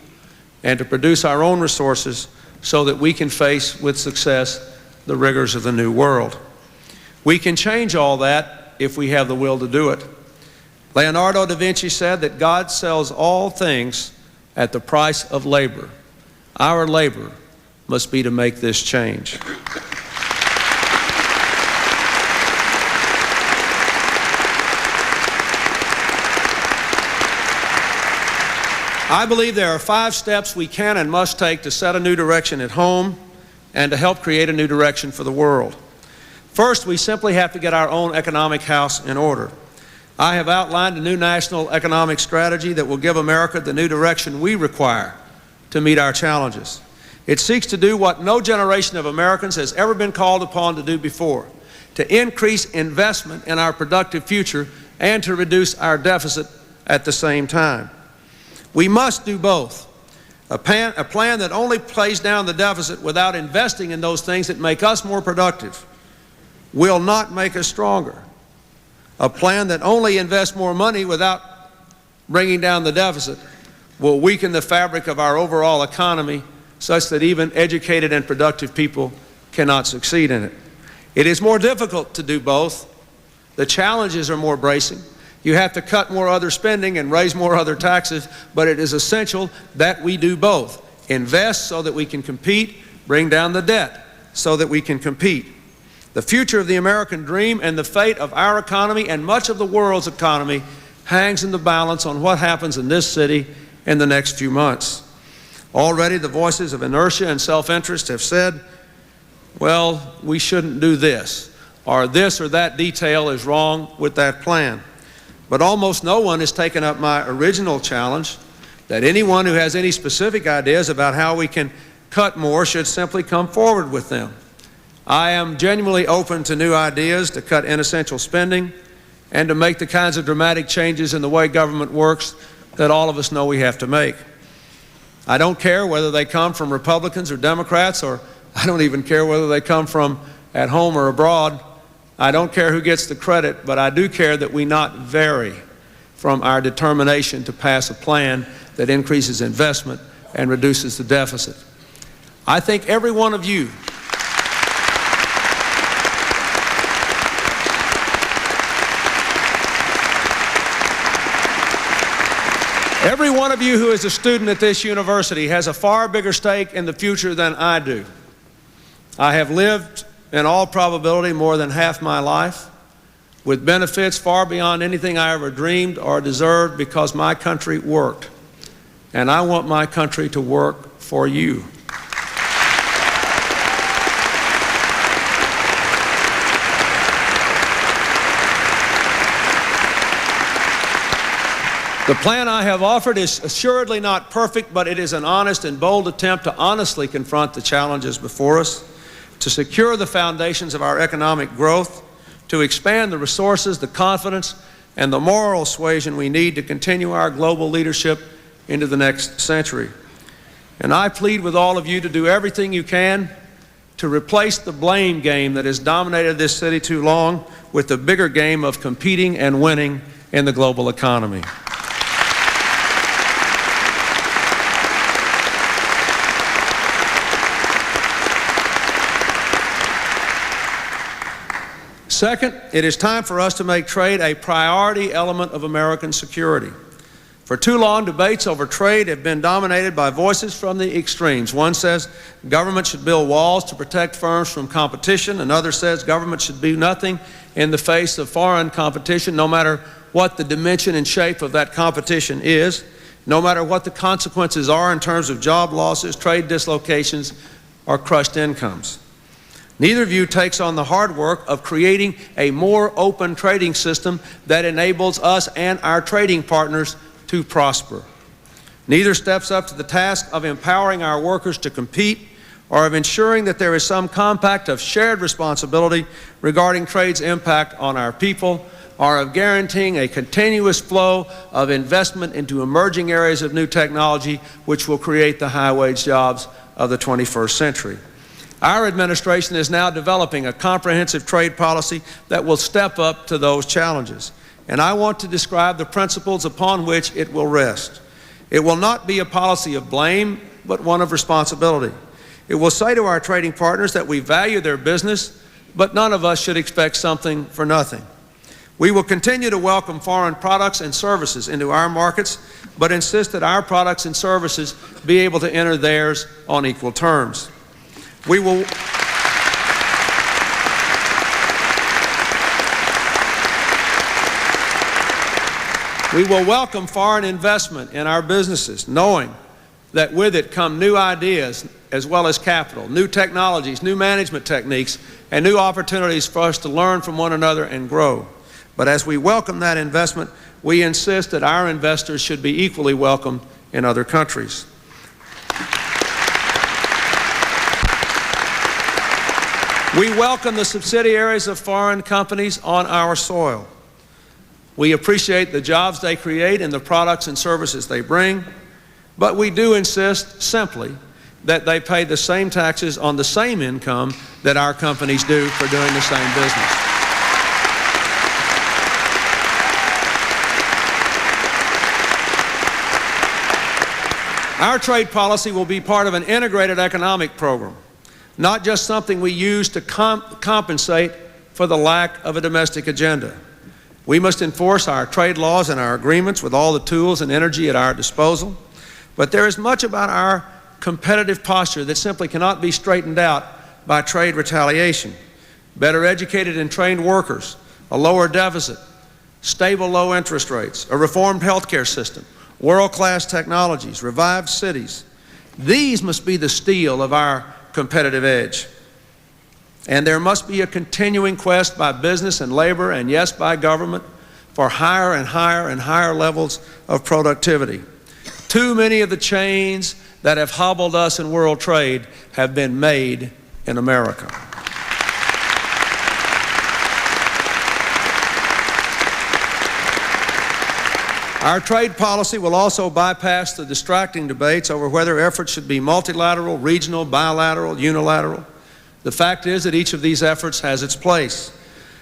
[SPEAKER 6] and to produce our own resources so that we can face with success the rigors of the new world. We can change all that if we have the will to do it. Leonardo da Vinci said that God sells all things at the price of labor. Our labor must be to make this change. I believe there are 5 steps we can and must take to set a new direction at home and to help create a new direction for the world. First, we simply have to get our own economic house in order. I have outlined a new national economic strategy that will give America the new direction we require to meet our challenges. It seeks to do what no generation of Americans has ever been called upon to do before, to increase investment in our productive future and to reduce our deficit at the same time. We must do both. A plan that only plays down the deficit without investing in those things that make us more productive will not make us stronger. A plan that only invests more money without bringing down the deficit will weaken the fabric of our overall economy such that even educated and productive people cannot succeed in it. It is more difficult to do both. The challenges are more bracing. You have to cut more other spending and raise more other taxes, but it is essential that we do both. Invest so that we can compete, bring down the debt so that we can compete. The future of the American dream and the fate of our economy and much of the world's economy hangs in the balance on what happens in this city in the next few months. Already the voices of inertia and self-interest have said, well, we shouldn't do this, or that detail is wrong with that plan. But almost no one has taken up my original challenge that anyone who has any specific ideas about how we can cut more should simply come forward with them. I am genuinely open to new ideas to cut inessential spending and to make the kinds of dramatic changes in the way government works that all of us know we have to make. I don't care whether they come from Republicans or Democrats, or I don't even care whether they come from at home or abroad. I don't care who gets the credit, but I do care that we not vary from our determination to pass a plan that increases investment and reduces the deficit. I think every one of you who is a student at this university has a far bigger stake in the future than I do. I have lived in all probability, more than half my life, with benefits far beyond anything I ever dreamed or deserved, because my country worked. And I want my country to work for you. The plan I have offered is assuredly not perfect, but it is an honest and bold attempt to honestly confront the challenges before us, to secure the foundations of our economic growth, to expand the resources, the confidence, and the moral suasion we need to continue our global leadership into the next century. And I plead with all of you to do everything you can to replace the blame game that has dominated this city too long with the bigger game of competing and winning in the global economy. Second, it is time for us to make trade a priority element of American security. For too long, debates over trade have been dominated by voices from the extremes. One says government should build walls to protect firms from competition. Another says government should do nothing in the face of foreign competition, no matter what the dimension and shape of that competition is, no matter what the consequences are in terms of job losses, trade dislocations, or crushed incomes. Neither view takes on the hard work of creating a more open trading system that enables us and our trading partners to prosper. Neither steps up to the task of empowering our workers to compete or of ensuring that there is some compact of shared responsibility regarding trade's impact on our people, or of guaranteeing a continuous flow of investment into emerging areas of new technology which will create the high-wage jobs of the 21st century. Our administration is now developing a comprehensive trade policy that will step up to those challenges. And I want to describe the principles upon which it will rest. It will not be a policy of blame, but one of responsibility. It will say to our trading partners that we value their business, but none of us should expect something for nothing. We will continue to welcome foreign products and services into our markets, but insist that our products and services be able to enter theirs on equal terms. We will welcome foreign investment in our businesses, knowing that with it come new ideas as well as capital, new technologies, new management techniques, and new opportunities for us to learn from one another and grow. But as we welcome that investment, we insist that our investors should be equally welcomed in other countries. We welcome the subsidiaries of foreign companies on our soil. We appreciate the jobs they create and the products and services they bring, but we do insist simply that they pay the same taxes on the same income that our companies do for doing the same business. Our trade policy will be part of an integrated economic program, not just something we use to compensate for the lack of a domestic agenda. We must enforce our trade laws and our agreements with all the tools and energy at our disposal. But there is much about our competitive posture that simply cannot be straightened out by trade retaliation. Better educated and trained workers, a lower deficit, stable low interest rates, a reformed healthcare system, world-class technologies, revived cities. These must be the steel of our competitive edge. And there must be a continuing quest by business and labor, and yes, by government, for higher and higher and higher levels of productivity. Too many of the chains that have hobbled us in world trade have been made in America. Our trade policy will also bypass the distracting debates over whether efforts should be multilateral, regional, bilateral, unilateral. The fact is that each of these efforts has its place.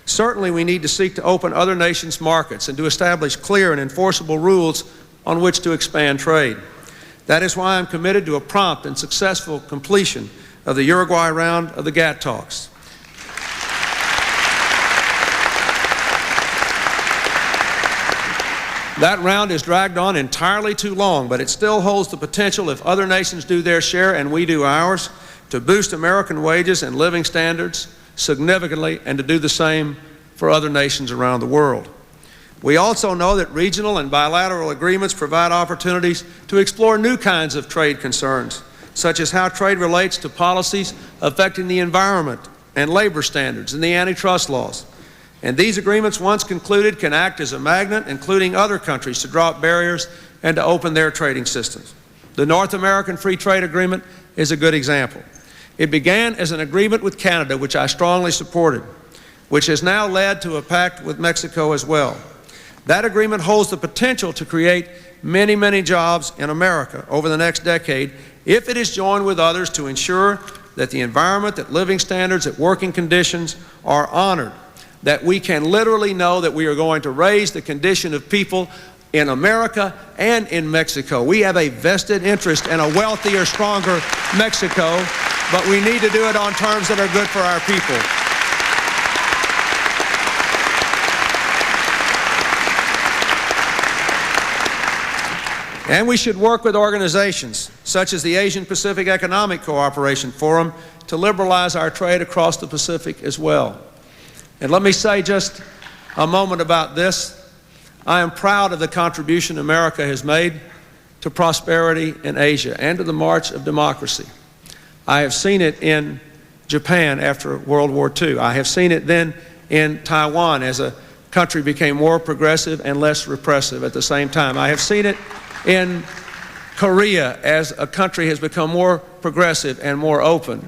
[SPEAKER 6] Certainly we need to seek to open other nations' markets and to establish clear and enforceable rules on which to expand trade. That is why I'm committed to a prompt and successful completion of the Uruguay round of the GATT talks. That round is dragged on entirely too long, but it still holds the potential, if other nations do their share and we do ours, to boost American wages and living standards, significantly and to do the same for other nations around the world. We also know that regional and bilateral agreements provide opportunities to explore new kinds of trade concerns, such as how trade relates to policies affecting the environment and labor standards and the antitrust laws. And these agreements, once concluded, can act as a magnet, including other countries, to drop barriers and to open their trading systems. The North American Free Trade Agreement is a good example. It began as an agreement with Canada, which I strongly supported, which has now led to a pact with Mexico as well. That agreement holds the potential to create many, many jobs in America over the next decade if it is joined with others to ensure that the environment, that living standards, that working conditions are honored, that we can literally know that we are going to raise the condition of people in America and in Mexico. We have a vested interest in a wealthier, stronger Mexico, but we need to do it on terms that are good for our people. And we should work with organizations such as the Asian Pacific Economic Cooperation Forum to liberalize our trade across the Pacific as well. And let me say just a moment about this. I am proud of the contribution America has made to prosperity in Asia and to the march of democracy. I have seen it in Japan after World War II. I have seen it then in Taiwan as a country became more progressive and less repressive at the same time. I have seen it in Korea as a country has become more progressive and more open.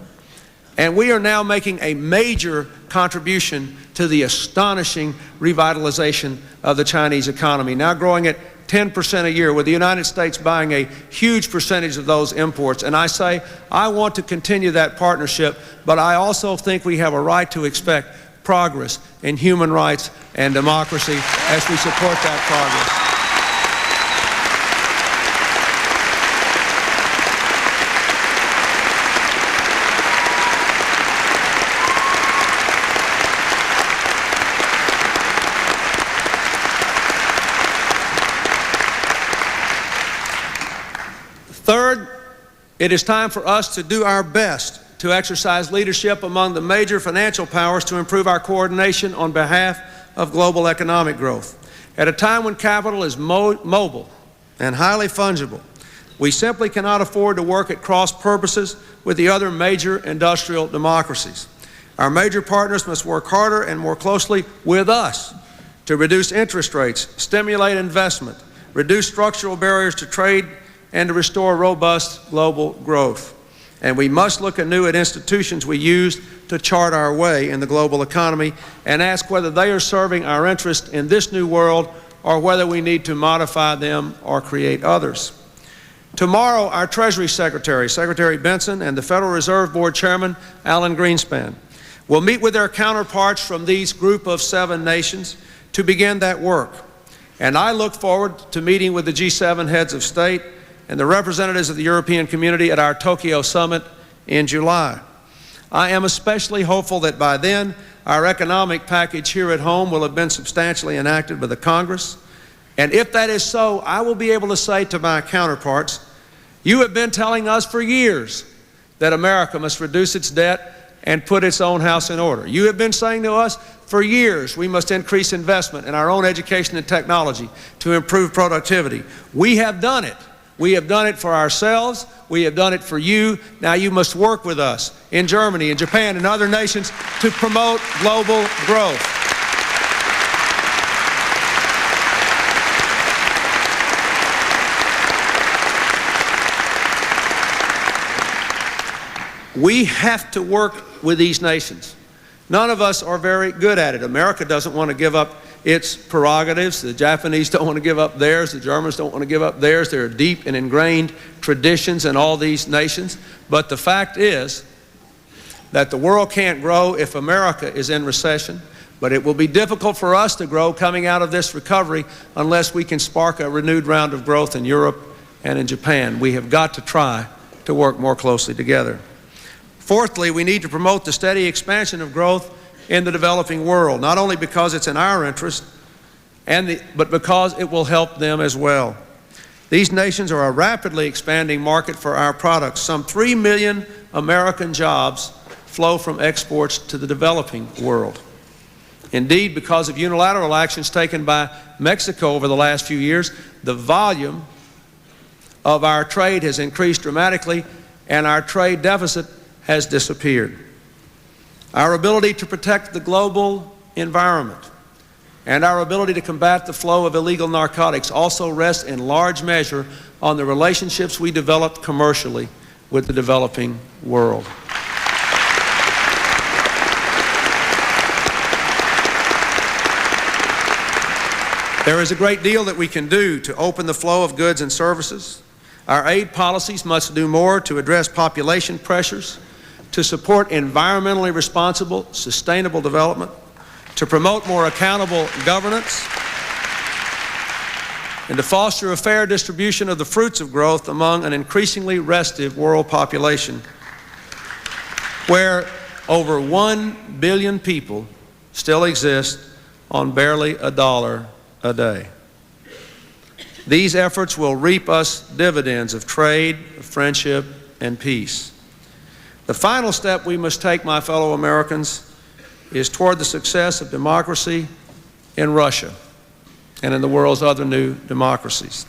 [SPEAKER 6] And we are now making a major contribution to the astonishing revitalization of the Chinese economy, now growing at 10% a year, with the United States buying a huge percentage of those imports. And I say, I want to continue that partnership, but I also think we have a right to expect progress in human rights and democracy as we support that progress. Third, it is time for us to do our best to exercise leadership among the major financial powers to improve our coordination on behalf of global economic growth. At a time when capital is mobile and highly fungible, we simply cannot afford to work at cross purposes with the other major industrial democracies. Our major partners must work harder and more closely with us to reduce interest rates, stimulate investment, reduce structural barriers to trade, and to restore robust global growth. And we must look anew at institutions we use to chart our way in the global economy and ask whether they are serving our interest in this new world or whether we need to modify them or create others. Tomorrow, our Treasury Secretary, Secretary Benson, and the Federal Reserve Board Chairman, Alan Greenspan, will meet with their counterparts from these group of 7 nations to begin that work. And I look forward to meeting with the G7 heads of state and the representatives of the European community at our Tokyo summit in July. I am especially hopeful that by then, our economic package here at home will have been substantially enacted by the Congress. And if that is so, I will be able to say to my counterparts, you have been telling us for years that America must reduce its debt and put its own house in order. You have been saying to us for years we must increase investment in our own education and technology to improve productivity. We have done it. We have done it for ourselves. We have done it for you. Now you must work with us in Germany, in Japan, and other nations to promote global growth. We have to work with these nations. None of us are very good at it. America doesn't want to give up its prerogatives. The Japanese don't want to give up theirs. The Germans don't want to give up theirs. There are deep and ingrained traditions in all these nations. But the fact is that the world can't grow if America is in recession. But it will be difficult for us to grow coming out of this recovery unless we can spark a renewed round of growth in Europe and in Japan. We have got to try to work more closely together. Fourthly, we need to promote the steady expansion of growth in the developing world, not only because it's in our interest, but because it will help them as well. These nations are a rapidly expanding market for our products. Some 3 million American jobs flow from exports to the developing world. Indeed, because of unilateral actions taken by Mexico over the last few years, the volume of our trade has increased dramatically and our trade deficit has disappeared. Our ability to protect the global environment and our ability to combat the flow of illegal narcotics also rest in large measure on the relationships we developed commercially with the developing world. There is a great deal that we can do to open the flow of goods and services. Our aid policies must do more to address population pressures, to support environmentally responsible, sustainable development, to promote more accountable governance, and to foster a fair distribution of the fruits of growth among an increasingly restive world population, where over 1 billion people still exist on barely $1 a day. These efforts will reap us dividends of trade, of friendship, and peace. The final step we must take, my fellow Americans, is toward the success of democracy in Russia and in the world's other new democracies.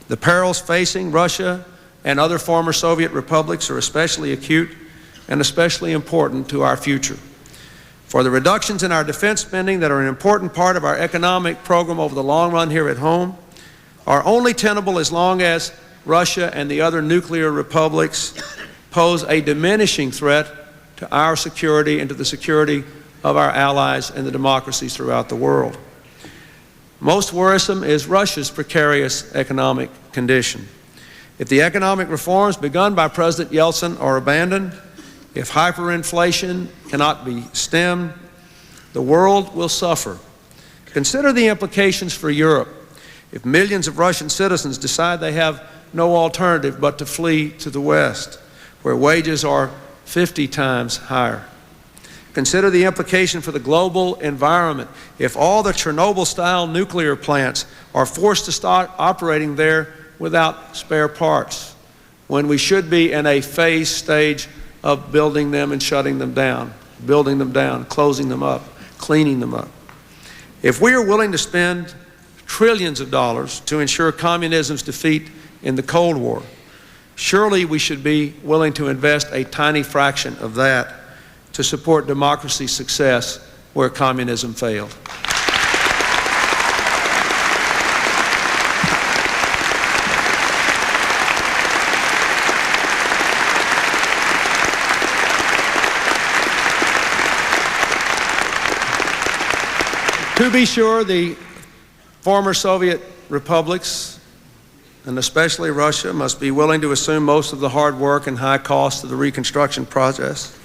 [SPEAKER 6] The perils facing Russia and other former Soviet republics are especially acute and especially important to our future. For the reductions in our defense spending that are an important part of our economic program over the long run here at home are only tenable as long as Russia and the other nuclear republics pose a diminishing threat to our security and to the security of our allies and the democracies throughout the world. Most worrisome is Russia's precarious economic condition. If the economic reforms begun by President Yeltsin are abandoned, if hyperinflation cannot be stemmed, the world will suffer. Consider the implications for Europe if millions of Russian citizens decide they have no alternative but to flee to the West, where wages are 50 times higher. Consider the implication for the global environment if all the Chernobyl-style nuclear plants are forced to start operating there without spare parts, when we should be in a phased stage of building them and shutting them down, building them down, closing them up, cleaning them up. If we are willing to spend trillions of dollars to ensure communism's defeat in the Cold War, surely we should be willing to invest a tiny fraction of that to support democracy's success where communism failed. To be sure, the former Soviet republics, and especially Russia, must be willing to assume most of the hard work and high costs of the reconstruction process.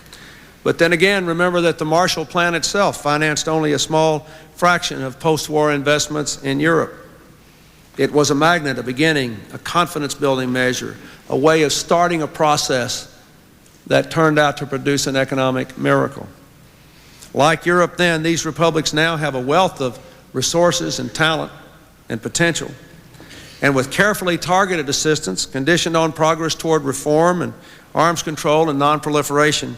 [SPEAKER 6] But then again, remember that the Marshall Plan itself financed only a small fraction of post-war investments in Europe. It was a magnet, a beginning, a confidence-building measure, a way of starting a process that turned out to produce an economic miracle. Like Europe then, these republics now have a wealth of resources and talent and potential. And with carefully targeted assistance, conditioned on progress toward reform and arms control and non-proliferation,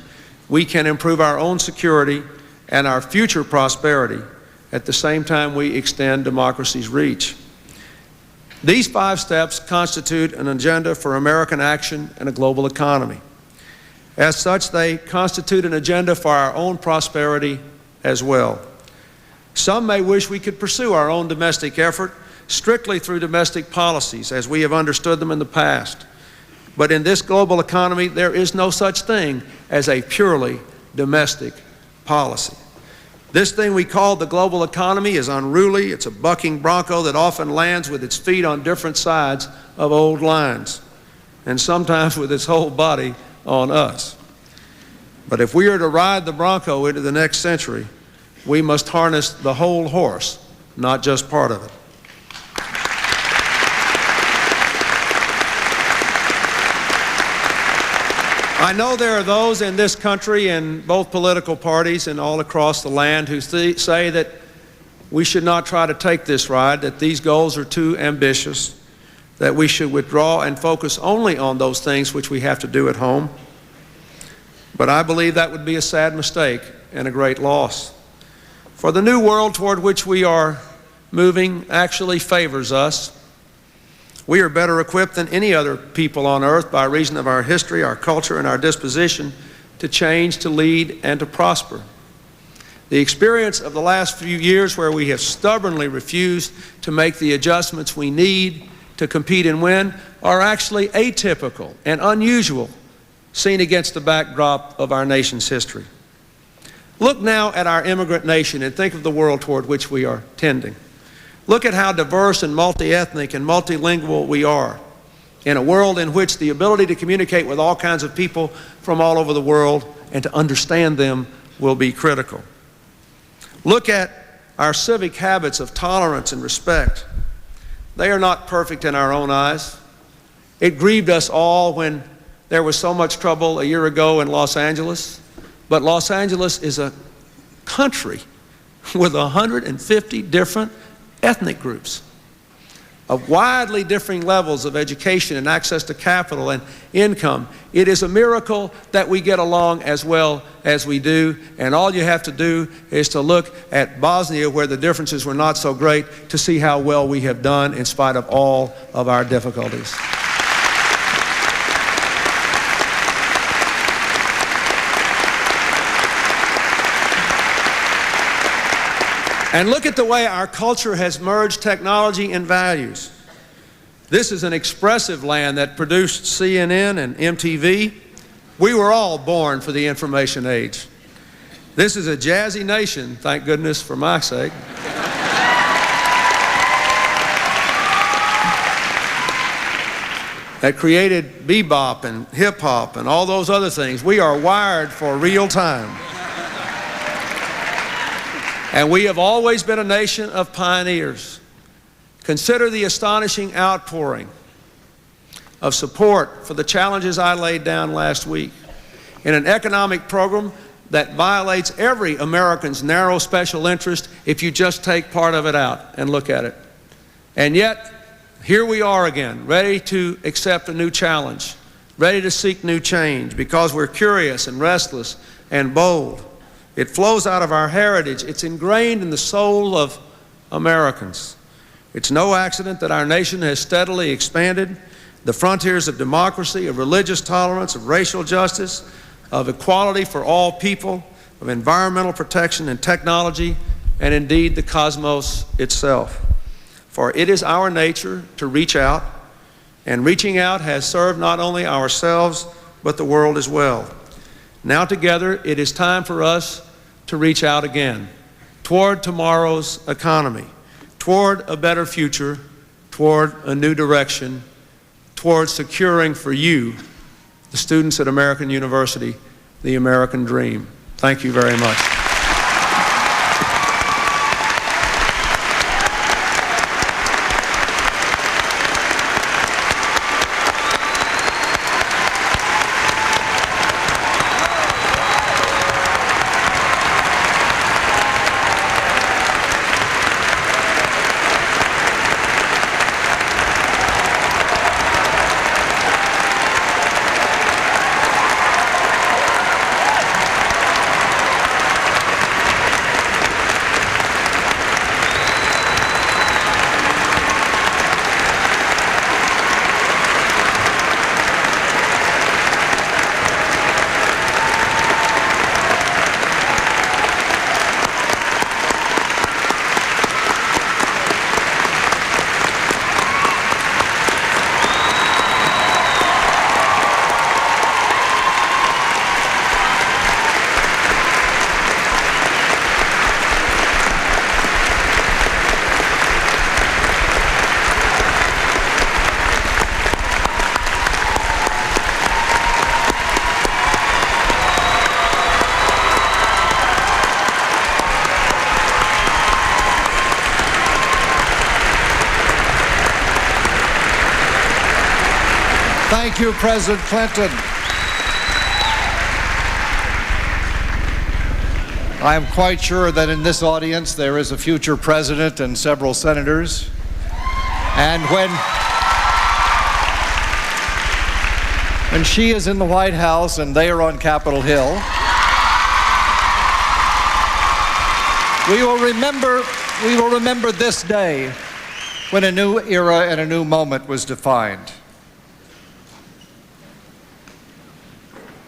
[SPEAKER 6] we can improve our own security and our future prosperity at the same time we extend democracy's reach. These 5 steps constitute an agenda for American action and a global economy. As such, they constitute an agenda for our own prosperity as well. Some may wish we could pursue our own domestic effort strictly through domestic policies as we have understood them in the past. But in this global economy, there is no such thing as a purely domestic policy. This thing we call the global economy is unruly. It's a bucking bronco that often lands with its feet on different sides of old lines, and sometimes with its whole body on us. But if we are to ride the bronco into the next century, we must harness the whole horse, not just part of it. I know there are those in this country, in both political parties and all across the land, who say that we should not try to take this ride, that these goals are too ambitious, that we should withdraw and focus only on those things which we have to do at home. But I believe that would be a sad mistake and a great loss. For the new world toward which we are moving actually favors us. We are better equipped than any other people on earth by reason of our history, our culture, and our disposition to change, to lead, and to prosper. The experience of the last few years where we have stubbornly refused to make the adjustments we need to compete and win are actually atypical and unusual seen against the backdrop of our nation's history. Look now at our immigrant nation and think of the world toward which we are tending. Look at how diverse and multi-ethnic and multilingual we are in a world in which the ability to communicate with all kinds of people from all over the world and to understand them will be critical. Look at our civic habits of tolerance and respect. They are not perfect in our own eyes. It grieved us all when there was so much trouble a year ago in Los Angeles. But Los Angeles is a country with 150 different ethnic groups of widely differing levels of education and access to capital and income. It is a miracle that we get along as well as we do, and all you have to do is to look at Bosnia, where the differences were not so great, to see how well we have done in spite of all of our difficulties. And look at the way our culture has merged technology and values. This is an expressive land that produced CNN and MTV. We were all born for the information age. This is a jazzy nation, thank goodness for my sake. That created bebop and hip hop and all those other things. We are wired for real time. And we have always been a nation of pioneers. Consider the astonishing outpouring of support for the challenges I laid down last week in an economic program that violates every American's narrow special interest if you just take part of it out and look at it. And yet, here we are again, ready to accept a new challenge, ready to seek new change because we're curious and restless and bold. It flows out of our heritage. It's ingrained in the soul of Americans. It's no accident that our nation has steadily expanded the frontiers of democracy, of religious tolerance, of racial justice, of equality for all people, of environmental protection and technology, and indeed the cosmos itself. For it is our nature to reach out, and reaching out has served not only ourselves, but the world as well. Now together, it is time for us to reach out again toward tomorrow's economy, toward a better future, toward a new direction, toward securing for you, the students at American University, the American dream. Thank you very much.
[SPEAKER 4] Thank you, President Clinton. I am quite sure that in this audience there is a future president and several senators. when she is in the White House and they are on Capitol Hill. We will remember this day when a new era and a new moment was defined.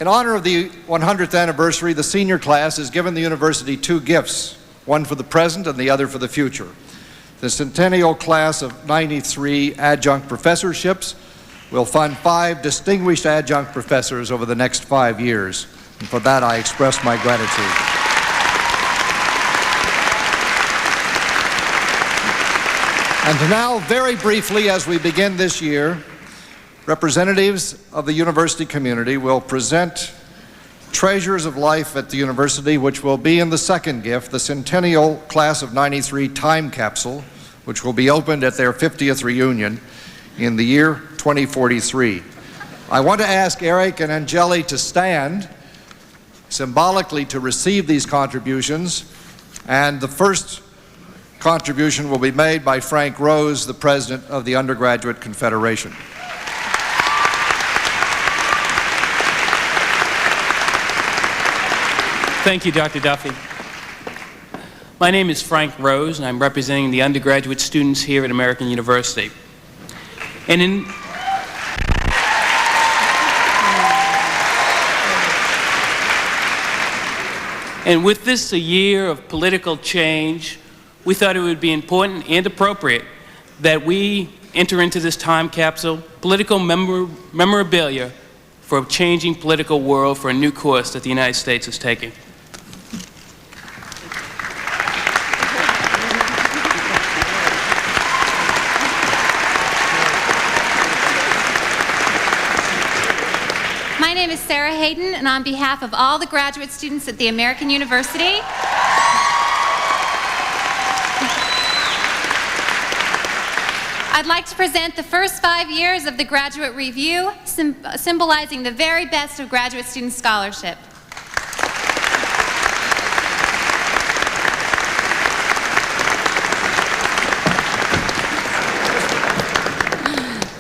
[SPEAKER 4] In honor of the 100th anniversary, the senior class has given the university two gifts, one for the present and the other for the future. The Centennial class of '93 adjunct professorships will fund 5 distinguished adjunct professors over the next 5 years. And for that, I express my gratitude. And now, very briefly, as we begin this year, representatives of the university community will present Treasures of Life at the University, which will be in the second gift, the Centennial Class of '93 Time Capsule, which will be opened at their 50th reunion in the year 2043. I want to ask Eric and Angeli to stand symbolically to receive these contributions, and the first contribution will be made by Frank Rose, the president of the Undergraduate Confederation.
[SPEAKER 7] Thank you, Dr. Duffy. My name is Frank Rose, and I'm representing the undergraduate students here at American University. And with this a year of political change, we thought it would be important and appropriate that we enter into this time capsule political memorabilia for a changing political world, for a new course that the United States is taking.
[SPEAKER 8] My name is Sarah Hayden, and on behalf of all the graduate students at the American University, I'd like to present the first 5 years of the Graduate Review, symbolizing the very best of graduate student scholarship.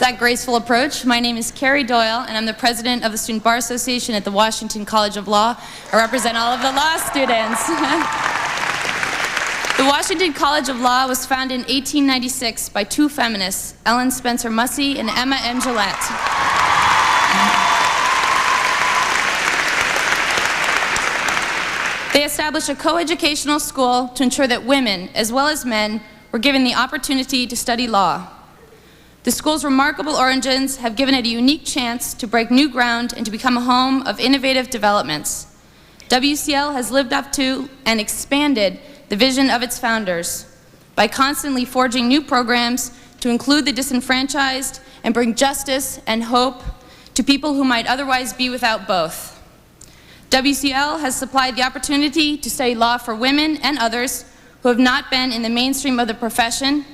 [SPEAKER 9] That graceful approach. My name is Carrie Doyle, and I'm the president of the Student Bar Association at the Washington College of Law. I represent all of the law students. The Washington College of Law was founded in 1896 by 2 feminists, Ellen Spencer Mussey and Emma M. Gillette. They established a coeducational school to ensure that women, as well as men, were given the opportunity to study law. The school's remarkable origins have given it a unique chance to break new ground and to become a home of innovative developments. WCL has lived up to and expanded the vision of its founders by constantly forging new programs to include the disenfranchised and bring justice and hope to people who might otherwise be without both. WCL has supplied the opportunity to study law for women and others who have not been in the mainstream of the profession,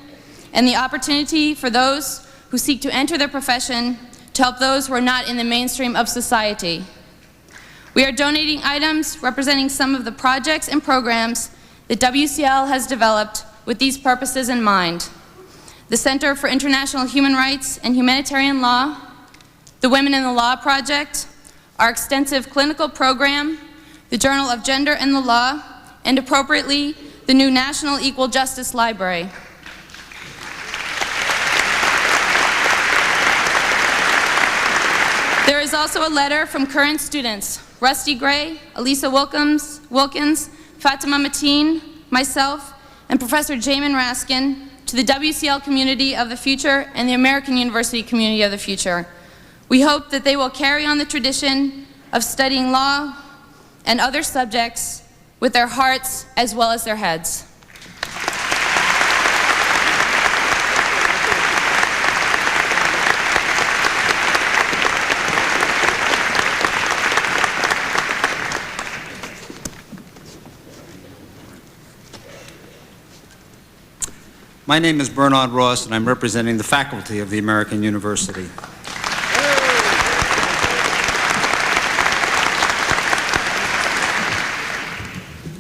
[SPEAKER 9] and the opportunity for those who seek to enter their profession to help those who are not in the mainstream of society. We are donating items representing some of the projects and programs that WCL has developed with these purposes in mind: the Center for International Human Rights and Humanitarian Law, the Women in the Law Project, our extensive clinical program, the Journal of Gender and the Law, and appropriately, the new National Equal Justice Library. There is also a letter from current students, Rusty Gray, Elisa Wilkins, Fatima Mateen, myself, and Professor Jamin Raskin, to the WCL community of the future and the American University community of the future. We hope that they will carry on the tradition of studying law and other subjects with their hearts as well as their heads.
[SPEAKER 10] My name is Bernard Ross, and I'm representing the faculty of the American University.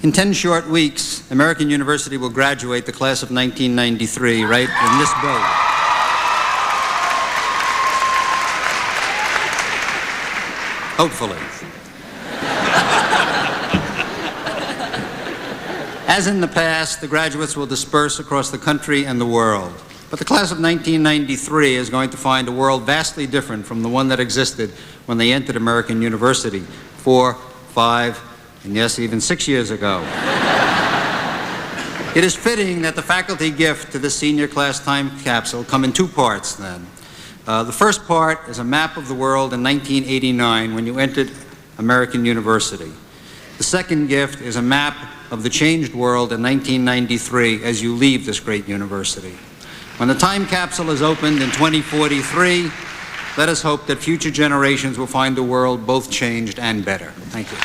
[SPEAKER 10] In 10 short weeks, American University will graduate the class of 1993 right in this building. hopefully. As in the past, the graduates will disperse across the country and the world. But the class of 1993 is going to find a world vastly different from the one that existed when they entered American University 4, 5, and yes, even 6 years ago. It is fitting that the faculty gift to the senior class time capsule come in two parts then. The first part is a map of the world in 1989 when you entered American University. The second gift is a map of the changed world in 1993 as you leave this great university. When the time capsule is opened in 2043, let us hope that future generations will find the world both changed and better. Thank you.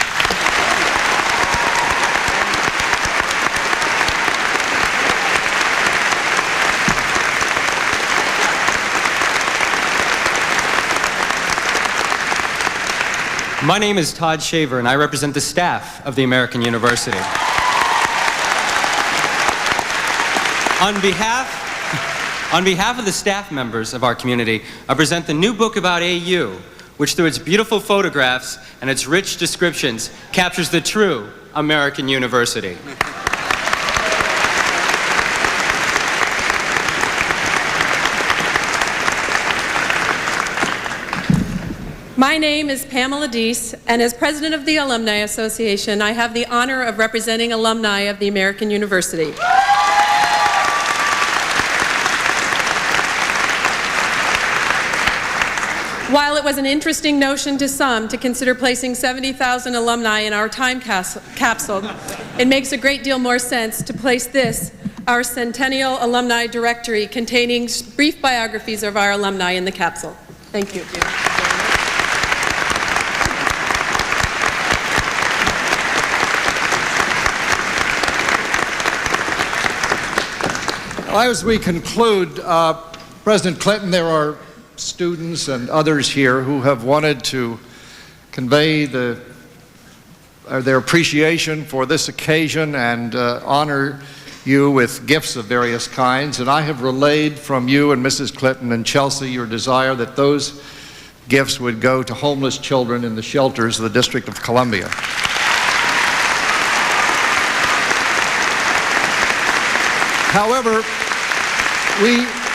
[SPEAKER 11] My name is Todd Shaver, and I represent the staff of the American University. On behalf of the staff members of our community, I present the new book about AU, which through its beautiful photographs and its rich descriptions captures the true American University.
[SPEAKER 12] My name is Pamela Deese, and as president of the Alumni Association, I have the honor of representing alumni of the American University. While it was an interesting notion to some to consider placing 70,000 alumni in our time capsule, it makes a great deal more sense to place this, our Centennial Alumni Directory, containing brief biographies of our alumni in the capsule. Thank you.
[SPEAKER 4] As we conclude, President Clinton, there are students and others here who have wanted to convey their appreciation for this occasion and honor you with gifts of various kinds. And I have relayed from you and Mrs. Clinton and Chelsea your desire that those gifts would go to homeless children in the shelters of the District of Columbia. However,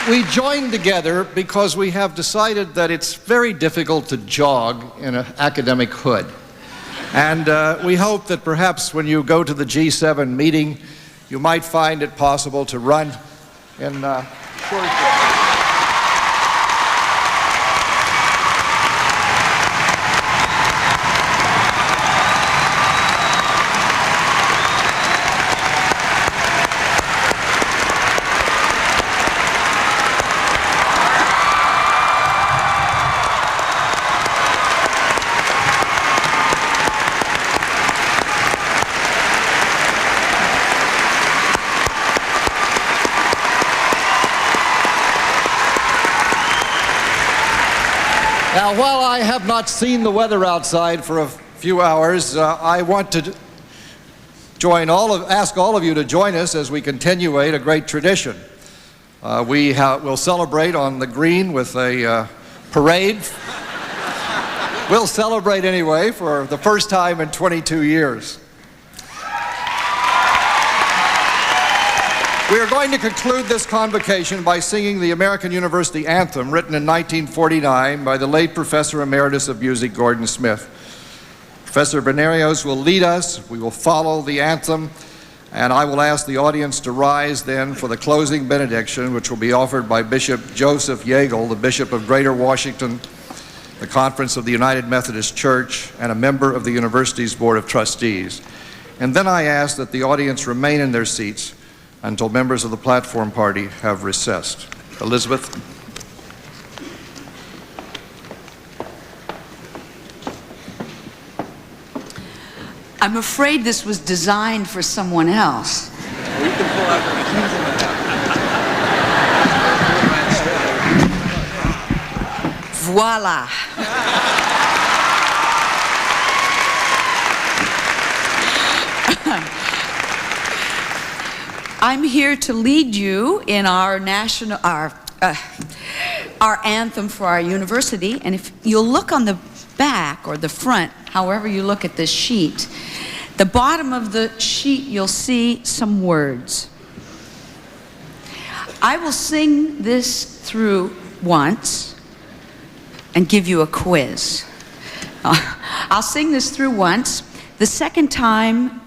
[SPEAKER 4] we joined together because we have decided that it's very difficult to jog in an academic hood. And we hope that perhaps when you go to the G7 meeting, you might find it possible to run in short. Now, while I have not seen the weather outside for a few hours, I want to ask all of you to join us as we continuate a great tradition. We'll celebrate on the green with a parade. We'll celebrate anyway for the first time in 22 years. We are going to conclude this convocation by singing the American University Anthem, written in 1949 by the late Professor Emeritus of Music, Gordon Smith. Professor Bernarios will lead us. We will follow the anthem, and I will ask the audience to rise then for the closing benediction, which will be offered by Bishop Joseph Yeagle, the Bishop of Greater Washington, the Conference of the United Methodist Church, and a member of the university's Board of Trustees. And then I ask that the audience remain in their seats until members of the platform party have recessed. Elizabeth.
[SPEAKER 13] I'm afraid this was designed for someone else. Voila. I'm here to lead you in our anthem for our university, and if you'll look on the back or the front, however you look at this sheet, the bottom of the sheet, you'll see some words. I will sing this through once and give you a quiz. I'll sing this through once. The second time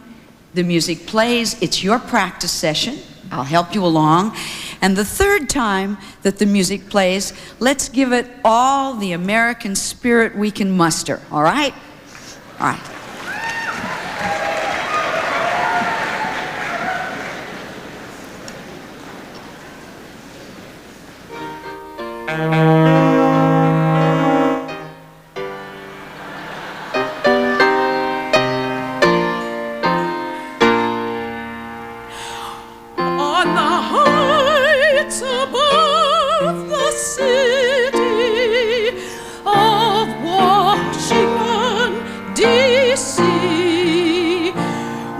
[SPEAKER 13] the music plays, it's your practice session. I'll help you along. And the third time that the music plays, let's give it all the American spirit we can muster, all right? All right.
[SPEAKER 14] On the heights above the city of Washington, D.C.,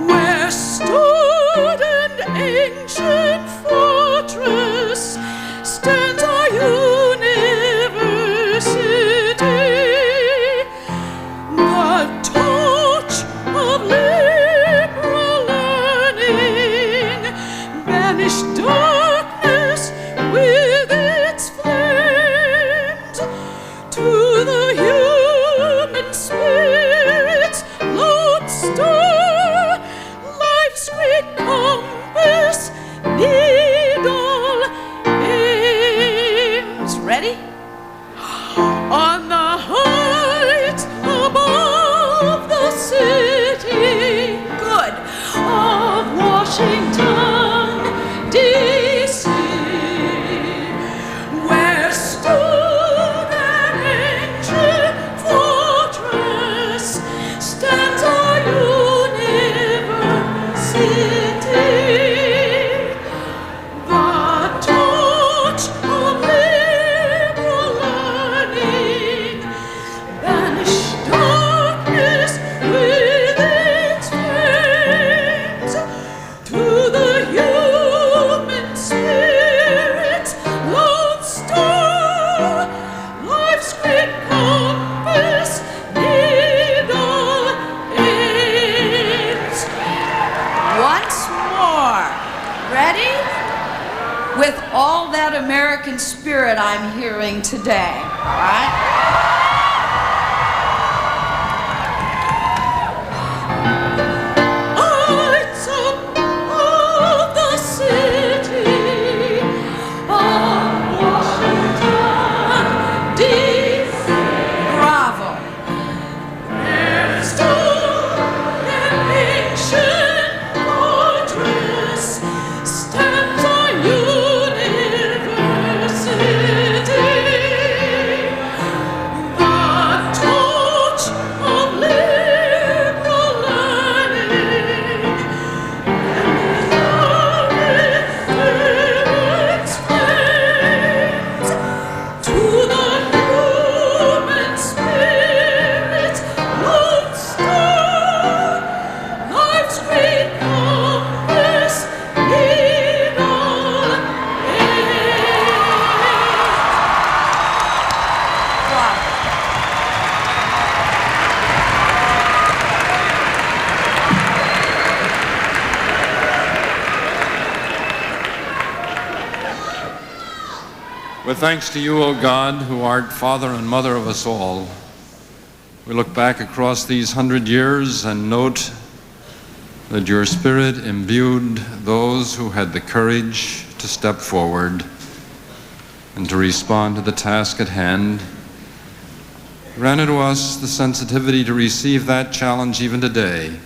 [SPEAKER 14] where stood an ancient fortress, stands our university. The torch of liberal learning banished darkness with its flames. To the human spirit's lodestar, life's great compass, needle aims. Ready? On the heights above the city, good, of Washington, D.C., where stood an ancient fortress, stands our university. The torch of liberal learning banished darkness with its flames. To the human spirit's lodestar, life's great compass, needle aims.
[SPEAKER 13] Once more. Ready? With all that American spirit I'm hearing today, all right?
[SPEAKER 14] Heights above the city of Washington, D.C.
[SPEAKER 13] Bravo.
[SPEAKER 14] There stood an ancient fortress, stands our university. The torch of liberal learning its flames. To the human spirit's lodestar, life's great compass, needle
[SPEAKER 15] With thanks to you, O God, who art Father and Mother of us all, we look back across these 100 years and note that your Spirit imbued those who had the courage to step forward and to respond to the task at hand. Granted to us the sensitivity to receive that challenge even today,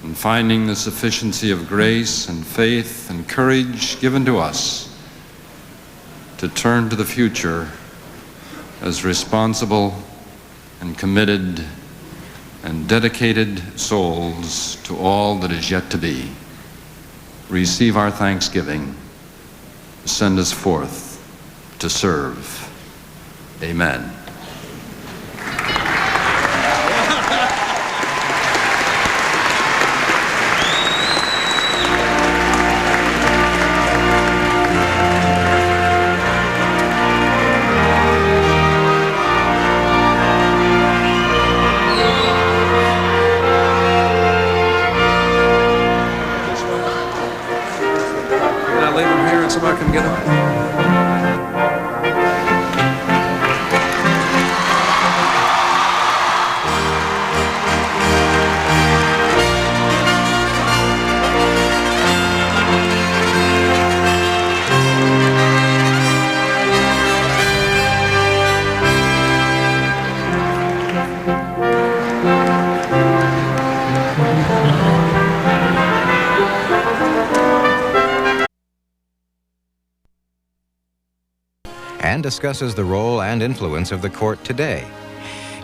[SPEAKER 15] and finding the sufficiency of grace and faith and courage given to us to turn to the future as responsible and committed and dedicated souls to all that is yet to be. Receive our thanksgiving. Send us forth to serve. Amen.
[SPEAKER 4] somebody come get them?
[SPEAKER 16] And discusses the role and influence of the court today.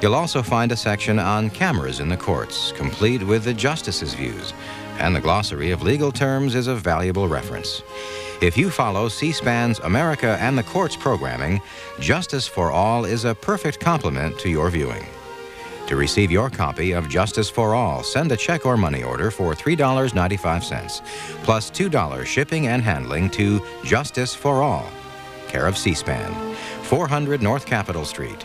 [SPEAKER 16] You'll also find a section on cameras in the courts, complete with the justice's views, and the glossary of legal terms is a valuable reference. If you follow C-SPAN's America and the Courts programming, Justice for All is a perfect complement to your viewing. To receive your copy of Justice for All, send a check or money order for $3.95, plus $2 shipping and handling to Justice for All, care of C-SPAN, 400 North Capitol Street,